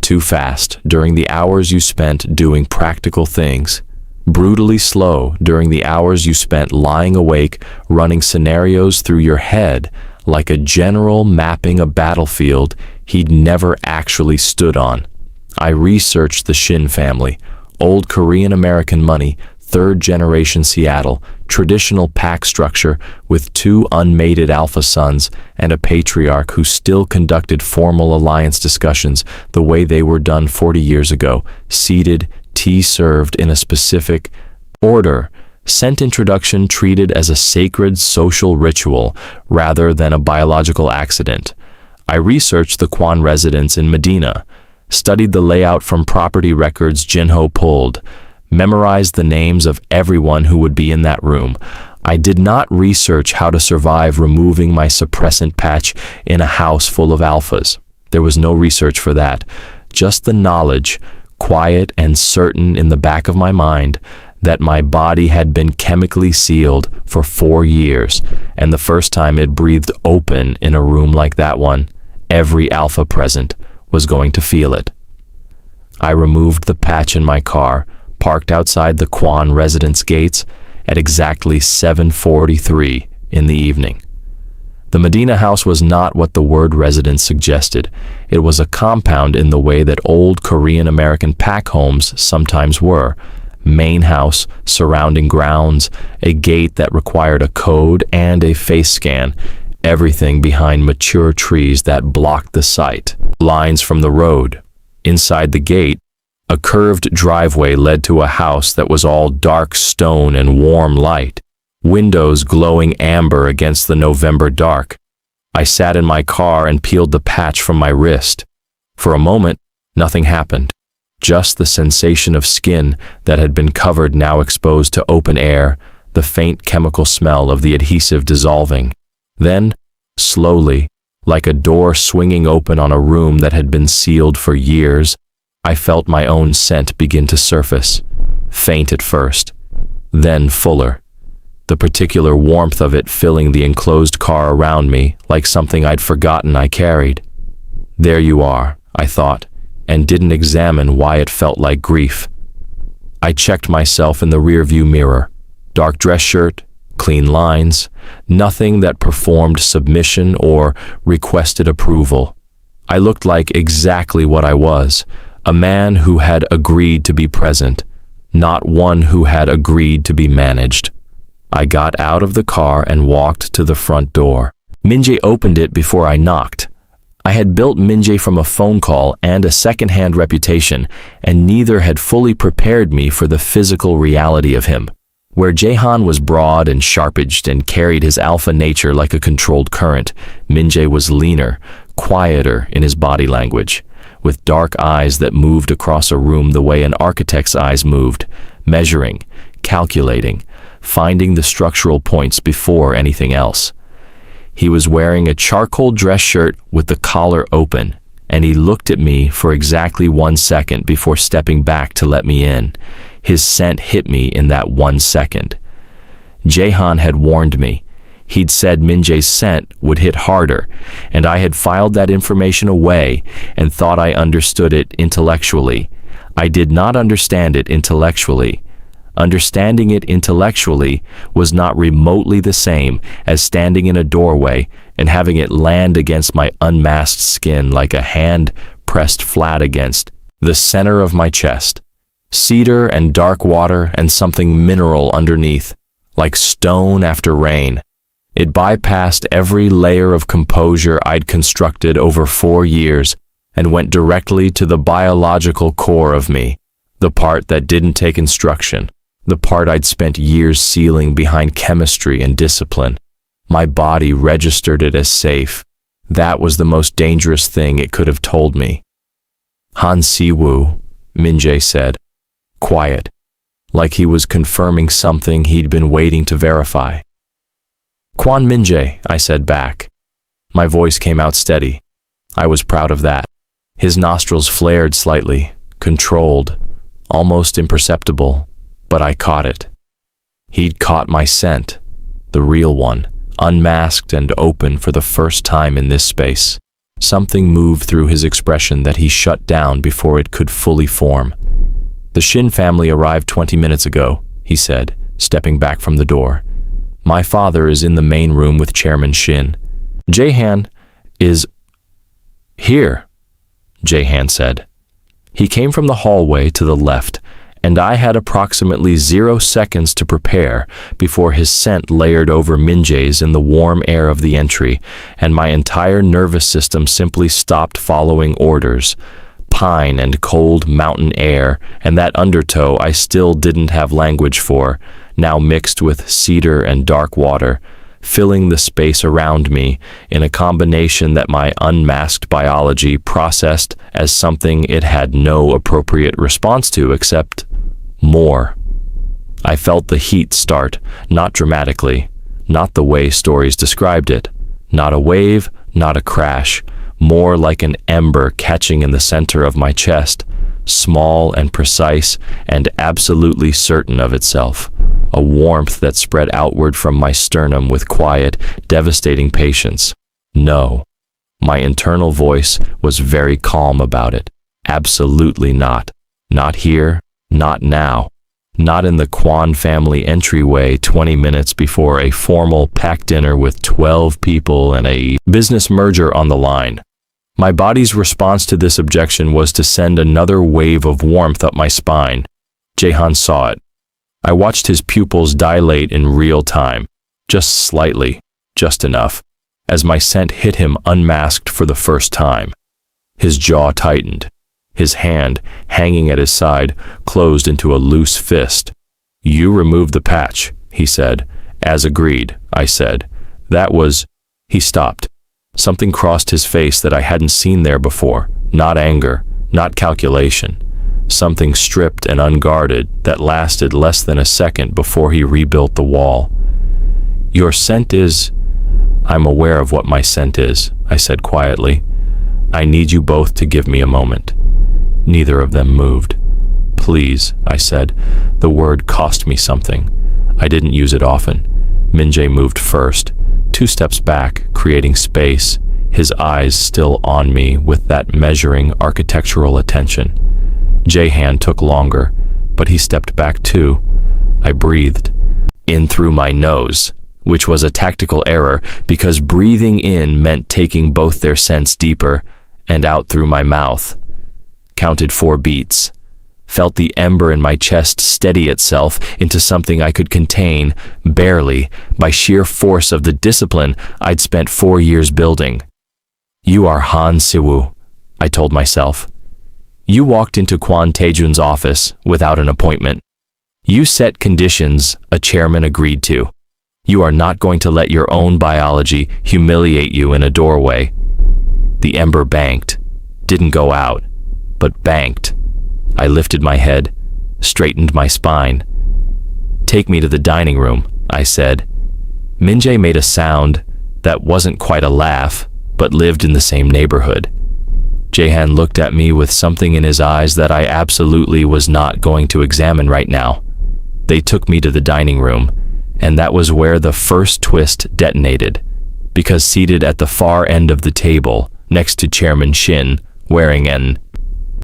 Speaker 1: Too fast during the hours you spent doing practical things. Brutally slow during the hours you spent lying awake, running scenarios through your head like a general mapping a battlefield he'd never actually stood on. I researched the Shin family, old Korean-American money, 3rd generation Seattle, traditional pack structure with 2 unmated alpha sons and a patriarch who still conducted formal alliance discussions the way they were done 40 years ago, seated, tea served in a specific order, scent introduction treated as a sacred social ritual rather than a biological accident. I researched the Kwon residence in Medina, studied the layout from property records Jinho pulled, memorized the names of everyone who would be in that room. I did not research how to survive removing my suppressant patch in a house full of alphas. There was no research for that. Just the knowledge, quiet and certain in the back of my mind, that my body had been chemically sealed for 4 years, and the first time it breathed open in a room like that one, every alpha present was going to feel it. I removed the patch in my car, parked outside the Kwon residence gates at exactly 7:43 in the evening. The Medina house was not what the word residence suggested. It was a compound in the way that old Korean American pack homes sometimes were. Main house, surrounding grounds, a gate that required a code and a face scan, everything behind mature trees that blocked the sight. Lines from the road. Inside the gate, a curved driveway led to a house that was all dark stone and warm light, windows glowing amber against the November dark. I sat in my car and peeled the patch from my wrist. For a moment, nothing happened. Just the sensation of skin that had been covered now exposed to open air, the faint chemical smell of the adhesive dissolving. Then, slowly, like a door swinging open on a room that had been sealed for years, I felt my own scent begin to surface, faint at first, then fuller, the particular warmth of it filling the enclosed car around me like something I'd forgotten I carried. There you are, I thought, and didn't examine why it felt like grief. I checked myself in the rearview mirror. Dark dress shirt, clean lines, nothing that performed submission or requested approval. I looked like exactly what I was, a man who had agreed to be present, not one who had agreed to be managed. I got out of the car and walked to the front door. Minjae opened it before I knocked. I had built Minjae from a phone call and a second-hand reputation, and neither had fully prepared me for the physical reality of him. Where Jaehan was broad and sharp-edged and carried his alpha nature like a controlled current, Minjae was leaner, quieter in his body language, with dark eyes that moved across a room the way an architect's eyes moved, measuring, calculating, finding the structural points before anything else. He was wearing a charcoal dress shirt with the collar open, and he looked at me for exactly 1 second before stepping back to let me in. His scent hit me in that 1 second. Jaehan had warned me. He'd said Minjae's scent would hit harder, and I had filed that information away and thought I understood it intellectually. I did not understand it intellectually. Understanding it intellectually was not remotely the same as standing in a doorway and having it land against my unmasked skin like a hand pressed flat against the center of my chest. Cedar and dark water and something mineral underneath, like stone after rain. It bypassed every layer of composure I'd constructed over 4 years and went directly to the biological core of me, the part that didn't take instruction. The part I'd spent years sealing behind chemistry and discipline. My body registered it as safe. That was the most dangerous thing it could have told me. Han Si-woo, Minjae said, quiet, like he was confirming something he'd been waiting to verify. Kwon Minjae, I said back. My voice came out steady. I was proud of that. His nostrils flared slightly, controlled, almost imperceptible. But I caught it. He'd caught my scent, the real one, unmasked and open for the first time in this space. Something moved through his expression that he shut down before it could fully form. The Shin family arrived 20 minutes ago, he said, stepping back from the door. My father is in the main room with Chairman Shin. Jaehan is here, Jaehan said. He came from the hallway to the left, and I had approximately 0 seconds to prepare before his scent layered over Minjae's in the warm air of the entry, and my entire nervous system simply stopped following orders. Pine and cold mountain air, and that undertow I still didn't have language for, now mixed with cedar and dark water, filling the space around me in a combination that my unmasked biology processed as something it had no appropriate response to except more. I felt the heat start, not dramatically, not the way stories described it, not a wave, not a crash, more like an ember catching in the center of my chest, small and precise and absolutely certain of itself, a warmth that spread outward from my sternum with quiet, devastating patience. No. My internal voice was very calm about it. Absolutely not. Not here, not now. Not in the Kwon family entryway 20 minutes before a formal packed dinner with 12 people and a business merger on the line. My body's response to this objection was to send another wave of warmth up my spine. Jaehan saw it. I watched his pupils dilate in real time, just slightly, just enough, as my scent hit him unmasked for the first time. His jaw tightened. His hand, hanging at his side, closed into a loose fist. "You removed the patch," he said. "As agreed," I said. "That was—" He stopped. Something crossed his face that I hadn't seen there before. Not anger, not calculation. Something stripped and unguarded that lasted less than a second before he rebuilt the wall. "Your scent is—" "I'm aware of what my scent is," I said quietly. "I need you both to give me a moment." Neither of them moved. "Please," I said. The word cost me something. I didn't use it often. Minjae moved first, 2 steps back, creating space, his eyes still on me with that measuring architectural attention. Jaehan took longer, but he stepped back too. I breathed in through my nose, which was a tactical error because breathing in meant taking both their scents deeper, and out through my mouth. Counted 4 beats. Felt the ember in my chest steady itself into something I could contain, barely, by sheer force of the discipline I'd spent 4 years building. "You are Han Siwoo," I told myself. "You walked into Kwon Taejun's office without an appointment. You set conditions a chairman agreed to. You are not going to let your own biology humiliate you in a doorway." The ember banked, didn't go out, but banked. I lifted my head, straightened my spine. "Take me to the dining room," I said. Minjae made a sound that wasn't quite a laugh, but lived in the same neighborhood. Jaehan looked at me with something in his eyes that I absolutely was not going to examine right now. They took me to the dining room, and that was where the first twist detonated, because seated at the far end of the table, next to Chairman Shin, wearing an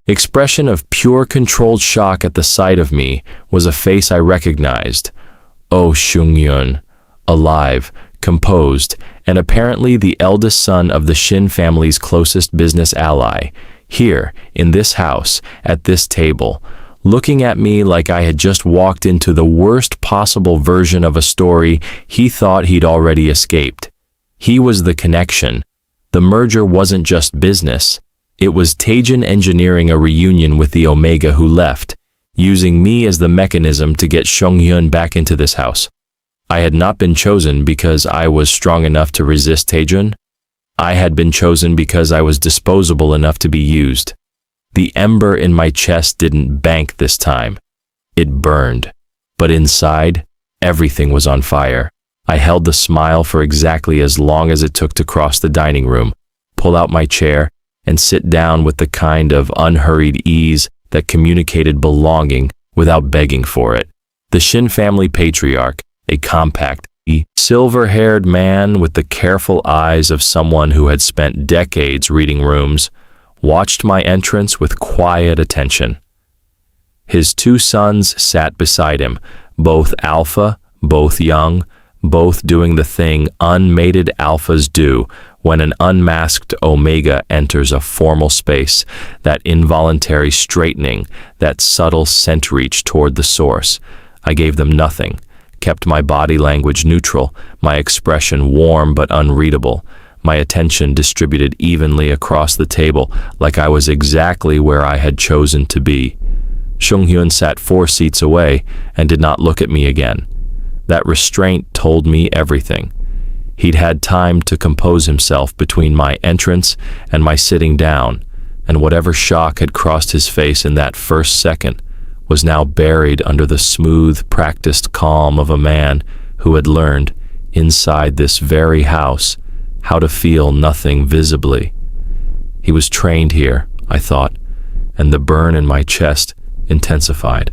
Speaker 1: expression of pure controlled shock at the sight of me, was a face I recognized. Oh Seung-yeon, alive, composed, and apparently the eldest son of the Shin family's closest business ally, here, in this house, at this table, looking at me like I had just walked into the worst possible version of a story he thought he'd already escaped. He was the connection. The merger wasn't just business. It was Taejun engineering a reunion with the Omega who left, using me as the mechanism to get Seung-yeon back into this house. I had not been chosen because I was strong enough to resist Taejun. I had been chosen because I was disposable enough to be used. The ember in my chest didn't bank this time. It burned. But inside, everything was on fire. I held the smile for exactly as long as it took to cross the dining room, pull out my chair, and sit down with the kind of unhurried ease that communicated belonging without begging for it. The Shin family patriarch, a compact, silver-haired man with the careful eyes of someone who had spent decades reading rooms, watched my entrance with quiet attention. His 2 sons sat beside him, both alpha, both young, both doing the thing unmated alphas do when an unmasked omega enters a formal space, that involuntary straightening, that subtle scent reach toward the source. I gave them nothing, kept my body language neutral, my expression warm but unreadable, my attention distributed evenly across the table like I was exactly where I had chosen to be. Seung-yeon sat 4 seats away and did not look at me again. That restraint told me everything. He'd had time to compose himself between my entrance and my sitting down, and whatever shock had crossed his face in that first second was now buried under the smooth, practiced calm of a man who had learned, inside this very house, how to feel nothing visibly. He was trained here, I thought, and the burn in my chest intensified.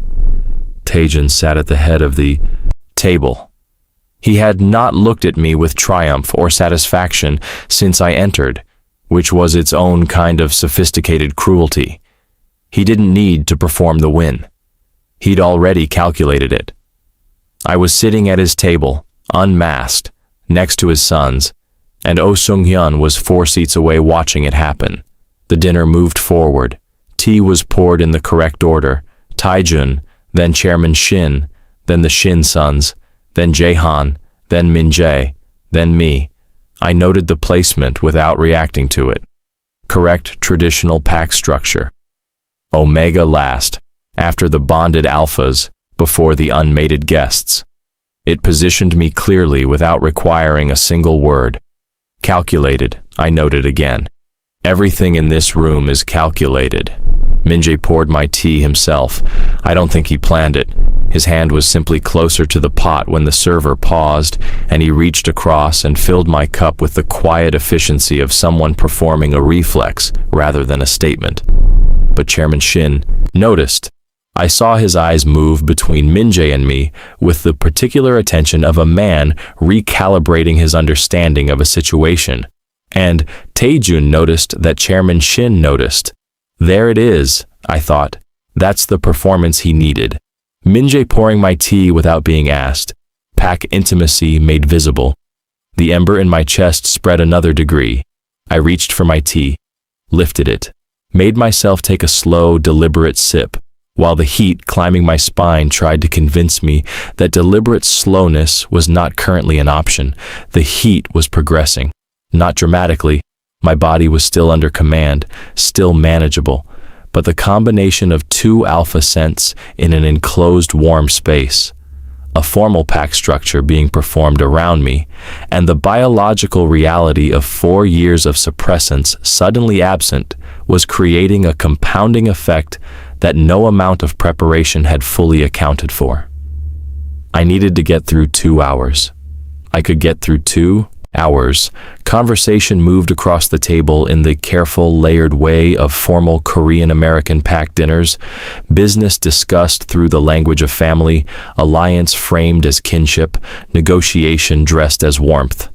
Speaker 1: Taejun sat at the head of the table. He had not looked at me with triumph or satisfaction since I entered, which was its own kind of sophisticated cruelty. He didn't need to perform the win. He'd already calculated it. I was sitting at his table, unmasked, next to his sons, and Oh Sung-hyun was 4 seats away watching it happen. The dinner moved forward. Tea was poured in the correct order. Taejun, then Chairman Shin, then the Shin sons, then Jaehan, then Minjae, then me. I noted the placement without reacting to it. Correct traditional pack structure. Omega last, after the bonded alphas, before the unmated guests. It positioned me clearly without requiring a single word. Calculated, I noted again. Everything in this room is calculated. Minjae poured my tea himself. I don't think he planned it. His hand was simply closer to the pot when the server paused, and he reached across and filled my cup with the quiet efficiency of someone performing a reflex rather than a statement. But Chairman Shin noticed. I saw his eyes move between Minjae and me with the particular attention of a man recalibrating his understanding of a situation. And Taejun noticed that Chairman Shin noticed. There it is, I thought. That's the performance he needed. Minjae pouring my tea without being asked. Pack intimacy made visible. The ember in my chest spread another degree. I reached for my tea, lifted it, made myself take a slow, deliberate sip, while the heat climbing my spine tried to convince me that deliberate slowness was not currently an option. The heat was progressing. Not dramatically. My body was still under command, still manageable, but the combination of 2 alpha scents in an enclosed warm space, a formal pack structure being performed around me, and the biological reality of 4 years of suppressants suddenly absent was creating a compounding effect that no amount of preparation had fully accounted for. I needed to get through 2 hours. I could get through 2 hours. Conversation moved across the table in the careful, layered way of formal Korean-American packed dinners, business discussed through the language of family, alliance framed as kinship, negotiation dressed as warmth.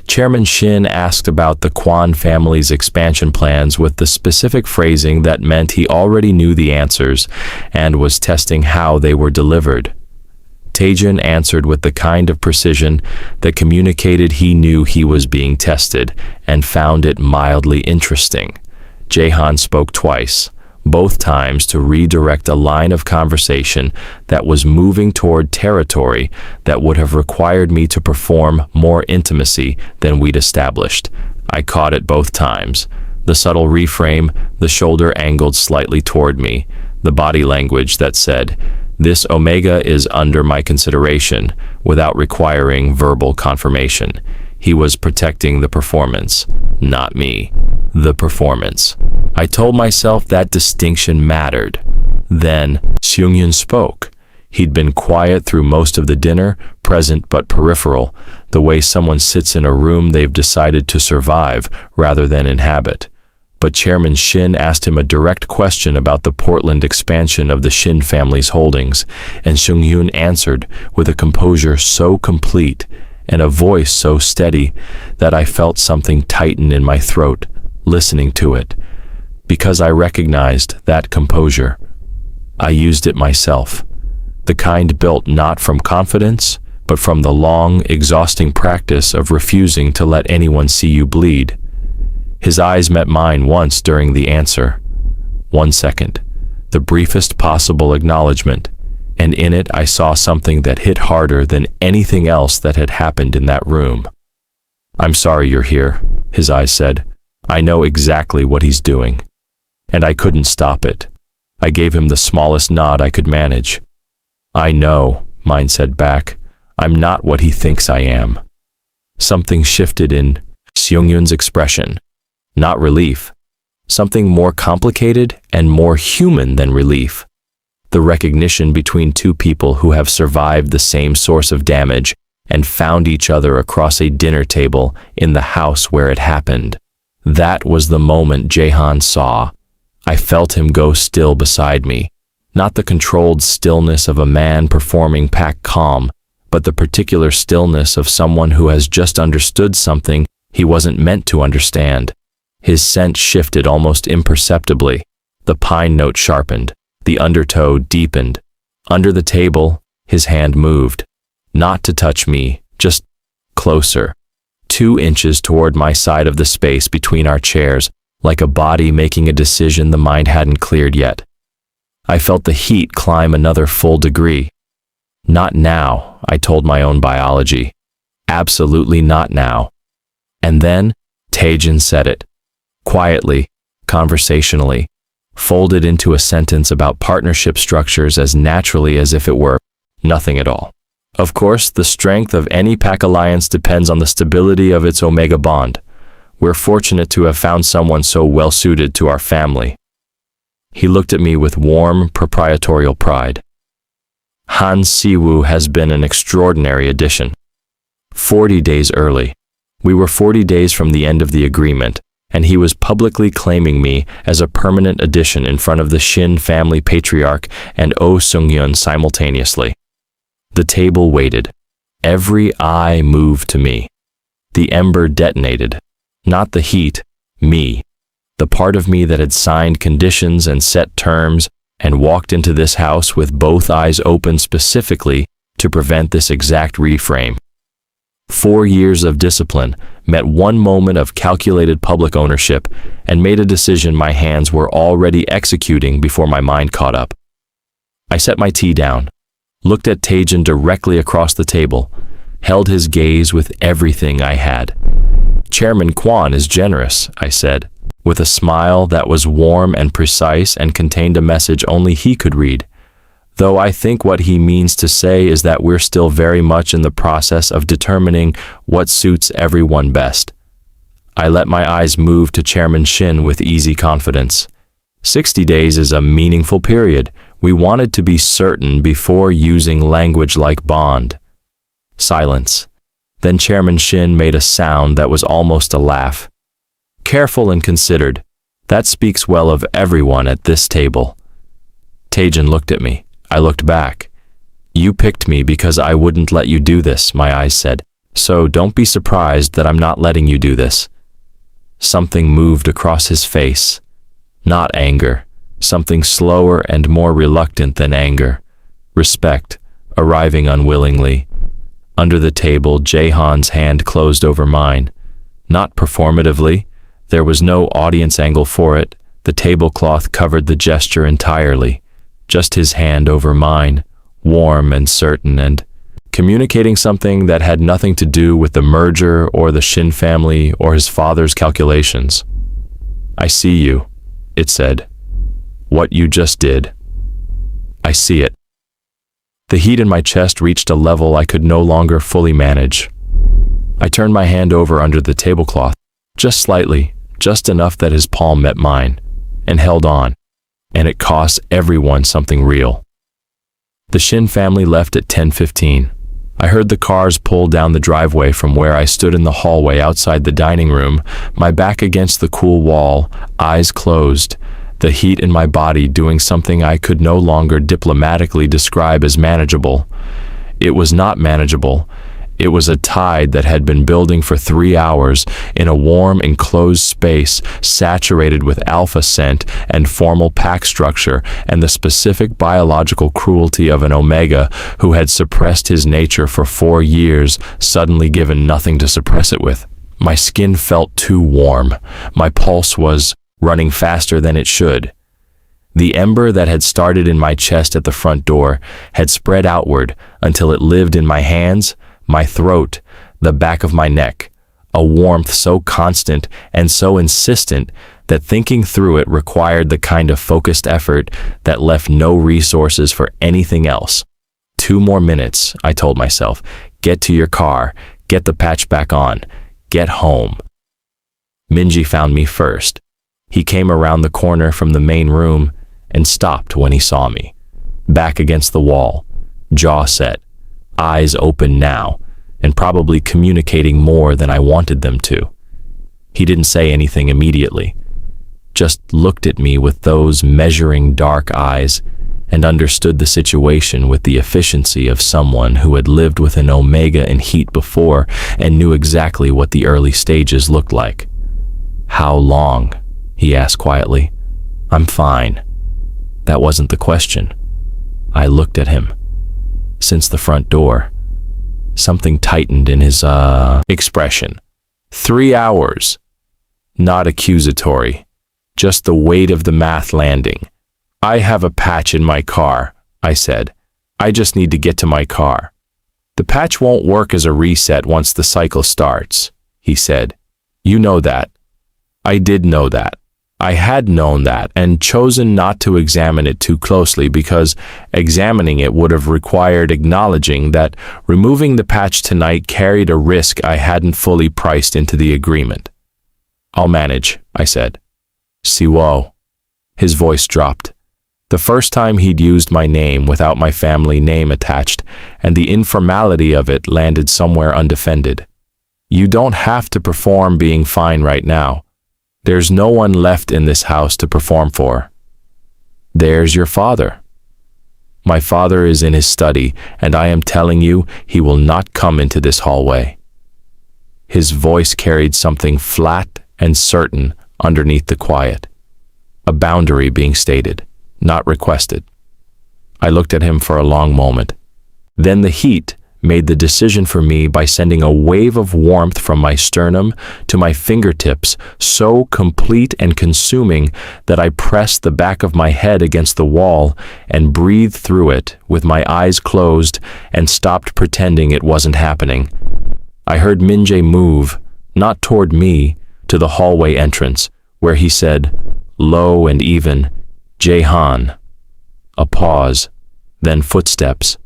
Speaker 1: Chairman Shin asked about the Kwon family's expansion plans with the specific phrasing that meant he already knew the answers and was testing how they were delivered. Taejun answered with the kind of precision that communicated he knew he was being tested and found it mildly interesting. Jaehan spoke twice, both times to redirect a line of conversation that was moving toward territory that would have required me to perform more intimacy than we'd established. I caught it both times. The subtle reframe, the shoulder angled slightly toward me, the body language that said, "This Omega is under my consideration," without requiring verbal confirmation. He was protecting the performance, not me. The performance. I told myself that distinction mattered. Then, Seung-hyun spoke. He'd been quiet through most of the dinner, present but peripheral, the way someone sits in a room they've decided to survive rather than inhabit. But Chairman Shin asked him a direct question about the Portland expansion of the Shin family's holdings, and Seung-hyun answered with a composure so complete and a voice so steady that I felt something tighten in my throat, listening to it, because I recognized that composure. I used it myself, the kind built not from confidence, but from the long, exhausting practice of refusing to let anyone see you bleed. His eyes met mine once during the answer. 1 second, the briefest possible acknowledgement, and in it I saw something that hit harder than anything else that had happened in that room. "I'm sorry you're here," his eyes said. "I know exactly what he's doing." And I couldn't stop it. I gave him the smallest nod I could manage. "I know," mine said back. "I'm not what he thinks I am." Something shifted in Seung-hyun's expression. Not relief. Something more complicated and more human than relief. The recognition between 2 people who have survived the same source of damage and found each other across a dinner table in the house where it happened. That was the moment Jaehan saw. I felt him go still beside me, not the controlled stillness of a man performing pack calm, but the particular stillness of someone who has just understood something he wasn't meant to understand. His scent shifted almost imperceptibly. The pine note sharpened, the undertow deepened. Under the table, his hand moved, not to touch me, just closer, 2 inches toward my side of the space between our chairs, like a body making a decision the mind hadn't cleared yet. I felt the heat climb another full degree. Not now, I told my own biology. Absolutely not now. And then, Taejun said it. Quietly, conversationally, folded into a sentence about partnership structures as naturally as if it were nothing at all. Of course, the strength of any pack alliance depends on the stability of its omega bond. We're fortunate to have found someone so well-suited to our family. He looked at me with warm, proprietorial pride. Han Siwoo has been an extraordinary addition. 40 days early. We were 40 days from the end of the agreement, and he was publicly claiming me as a permanent addition in front of the Shin family patriarch and Oh Seung-hyun simultaneously. The table waited. Every eye moved to me. The ember detonated. Not the heat, me. The part of me that had signed conditions and set terms and walked into this house with both eyes open specifically to prevent this exact reframe. 4 years of discipline met 1 moment of calculated public ownership and made a decision my hands were already executing before my mind caught up. I set my tea down, looked at Taejun directly across the table, held his gaze with everything I had. Chairman Kwon is generous, I said, with a smile that was warm and precise and contained a message only he could read. Though I think what he means to say is that we're still very much in the process of determining what suits everyone best. I let my eyes move to Chairman Shin with easy confidence. 60 days is a meaningful period. We wanted to be certain before using language like bond. Silence. Then Chairman Shin made a sound that was almost a laugh. Careful and considered. That speaks well of everyone at this table. Taejun looked at me. I looked back. You picked me because I wouldn't let you do this, my eyes said. So don't be surprised that I'm not letting you do this. Something moved across his face. Not anger. Something slower and more reluctant than anger. Respect, arriving unwillingly. Under the table, Jaehan's hand closed over mine. Not performatively. There was no audience angle for it. The tablecloth covered the gesture entirely. Just his hand over mine, warm and certain and communicating something that had nothing to do with the merger or the Shin family or his father's calculations. I see you, it said. What you just did. I see it. The heat in my chest reached a level I could no longer fully manage. I turned my hand over under the tablecloth, just slightly, just enough that his palm met mine, and held on, and it cost everyone something real. The Shin family left at 10:15. I heard the cars pull down the driveway from where I stood in the hallway outside the dining room, my back against the cool wall, eyes closed, the heat in my body doing something I could no longer diplomatically describe as manageable. It was not manageable. It was a tide that had been building for 3 hours in a warm, enclosed space saturated with alpha scent and formal pack structure and the specific biological cruelty of an omega who had suppressed his nature for 4 years, suddenly given nothing to suppress it with. My skin felt too warm. My pulse was running faster than it should. The ember that had started in my chest at the front door had spread outward until it lived in my hands, my throat, the back of my neck, a warmth so constant and so insistent that thinking through it required the kind of focused effort that left no resources for anything else. 2 more minutes, I told myself. Get to your car, get the patch back on, get home. Minjae found me first. He came around the corner from the main room and stopped when he saw me. Back against the wall, jaw set, eyes open now, and probably communicating more than I wanted them to. He didn't say anything immediately. just looked at me with those measuring dark eyes and understood the situation with the efficiency of someone who had lived with an omega in heat before and knew exactly what the early stages looked like. "How long?" he asked quietly. "I'm fine." That wasn't the question. I looked at him. Since the front door. Something tightened in his, expression. 3 hours. Not accusatory. Just the weight of the math landing. "I have a patch in my car," I said. "I just need to get to my car." "The patch won't work as a reset once the cycle starts," he said. "You know that." I did know that. I had known that and chosen not to examine it too closely because examining it would have required acknowledging that removing the patch tonight carried a risk I hadn't fully priced into the agreement. "I'll manage," I said. "Siwo." His voice dropped. The first time he'd used my name without my family name attached, and the informality of it landed somewhere undefended. "You don't have to perform being fine right now. There's no one left in this house to perform for." "There's your father." "My father is in his study, and I am telling you, he will not come into this hallway." His voice carried something flat and certain underneath the quiet. A boundary being stated, not requested. I looked at him for a long moment. Then the heat made the decision for me by sending a wave of warmth from my sternum to my fingertips, so complete and consuming that I pressed the back of my head against the wall and breathed through it with my eyes closed and stopped pretending it wasn't happening. I heard Minjae move, not toward me, to the hallway entrance, where he said, low and even, "Jaehan." A pause, then footsteps.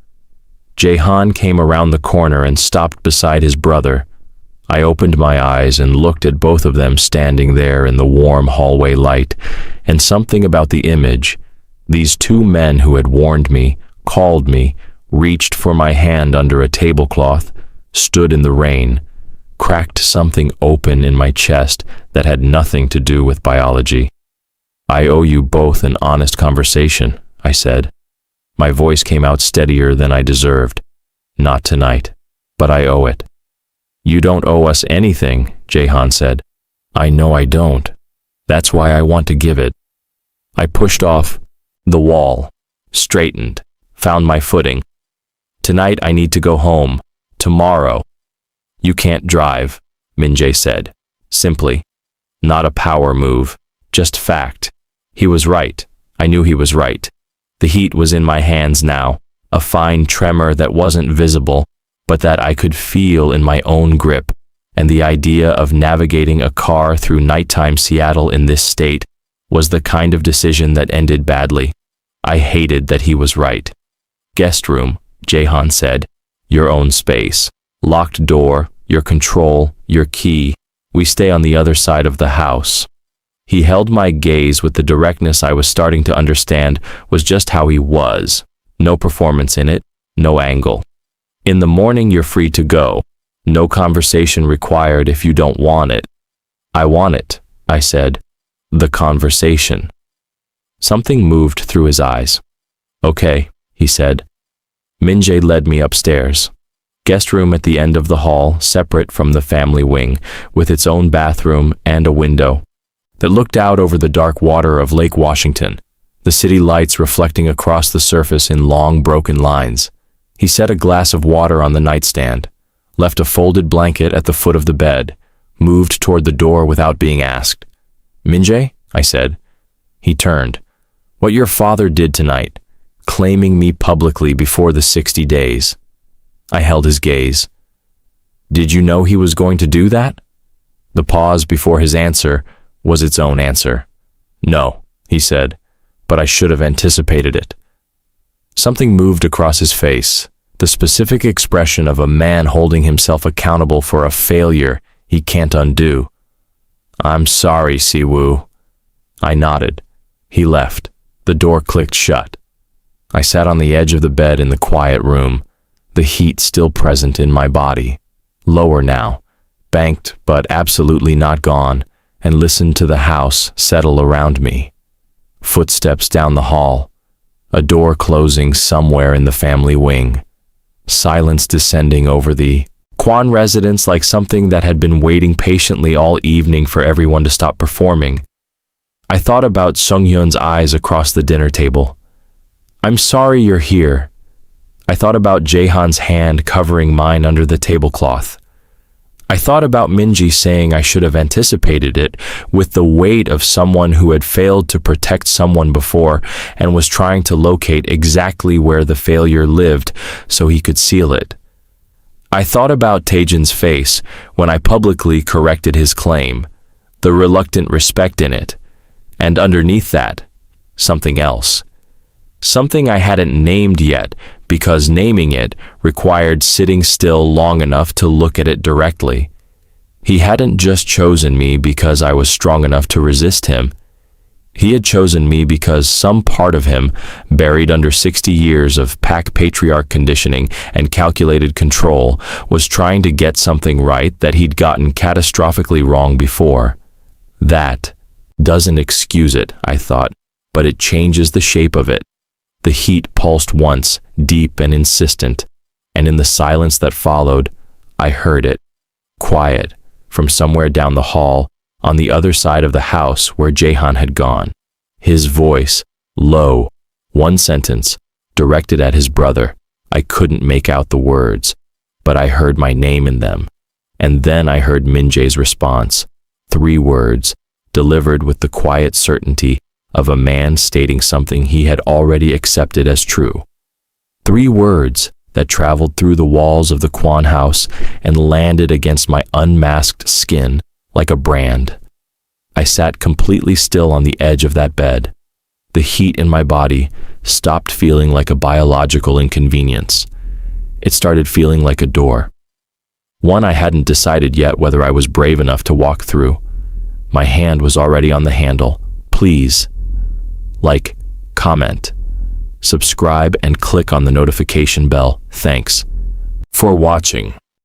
Speaker 1: Jaehan came around the corner and stopped beside his brother. I opened my eyes and looked at both of them standing there in the warm hallway light, and something about the image, these two men who had warned me, called me, reached for my hand under a tablecloth, stood in the rain, cracked something open in my chest that had nothing to do with biology. "I owe you both an honest conversation," I said. My voice came out steadier than I deserved. "Not tonight, but I owe it." "You don't owe us anything," Jaehan said. "I know I don't. That's why I want to give it." I pushed off the wall, straightened, found my footing. "Tonight I need to go home. Tomorrow." "You can't drive," Minjae said, simply. Not a power move, just fact. He was right. I knew he was right. The heat was in my hands now, a fine tremor that wasn't visible, but that I could feel in my own grip, and the idea of navigating a car through nighttime Seattle in this state was the kind of decision that ended badly. I hated that he was right. "Guest room," Jaehan said. "Your own space. Locked door, your control, your key. We stay on the other side of the house." He held my gaze with the directness I was starting to understand was just how he was. No performance in it, no angle. "In the morning you're free to go. No conversation required if you don't want it." "I want it," I said. "The conversation." Something moved through his eyes. "Okay," he said. Minjae led me upstairs. Guest room at the end of the hall, separate from the family wing, with its own bathroom and a window that looked out over the dark water of Lake Washington, the city lights reflecting across the surface in long, broken lines. He set a glass of water on the nightstand, left a folded blanket at the foot of the bed, moved toward the door without being asked. "Minjae?" I said. He turned. "What your father did tonight, claiming me publicly before the 60 days. I held his gaze. "Did you know he was going to do that?" The pause before his answer was its own answer. "No," he said, "but I should have anticipated it." Something moved across his face, the specific expression of a man holding himself accountable for a failure he can't undo. "I'm sorry, Siwoo." I nodded. He left. The door clicked shut. I sat on the edge of the bed in the quiet room, the heat still present in my body, lower now, banked but absolutely not gone, and listened to the house settle around me. Footsteps down the hall, a door closing somewhere in the family wing, silence descending over the Kwon residence like something that had been waiting patiently all evening for everyone to stop performing. I thought about Sung-hyun's eyes across the dinner table. "I'm sorry you're here." I thought about Jaehan's hand covering mine under the tablecloth. I thought about Minjae saying I should have anticipated it, with the weight of someone who had failed to protect someone before and was trying to locate exactly where the failure lived so he could seal it. I thought about Taejun's face when I publicly corrected his claim, the reluctant respect in it, and underneath that, something else. Something I hadn't named yet, because naming it required sitting still long enough to look at it directly. He hadn't just chosen me because I was strong enough to resist him. He had chosen me because some part of him, buried under 60 years of pack patriarch conditioning and calculated control, was trying to get something right that he'd gotten catastrophically wrong before. That doesn't excuse it, I thought, but it changes the shape of it. The heat pulsed once, deep and insistent, and in the silence that followed, I heard it, quiet, from somewhere down the hall, on the other side of the house where Jaehan had gone. His voice, low, one sentence, directed at his brother. I couldn't make out the words, but I heard my name in them. And then I heard Minjae's response, 3 words, delivered with the quiet certainty of a man stating something he had already accepted as true. 3 words that traveled through the walls of the Kwon house and landed against my unmasked skin like a brand. I sat completely still on the edge of that bed. The heat in my body stopped feeling like a biological inconvenience. It started feeling like a door. One I hadn't decided yet whether I was brave enough to walk through. My hand was already on the handle. Please, like, comment, subscribe, and click on the notification bell. Thanks for watching.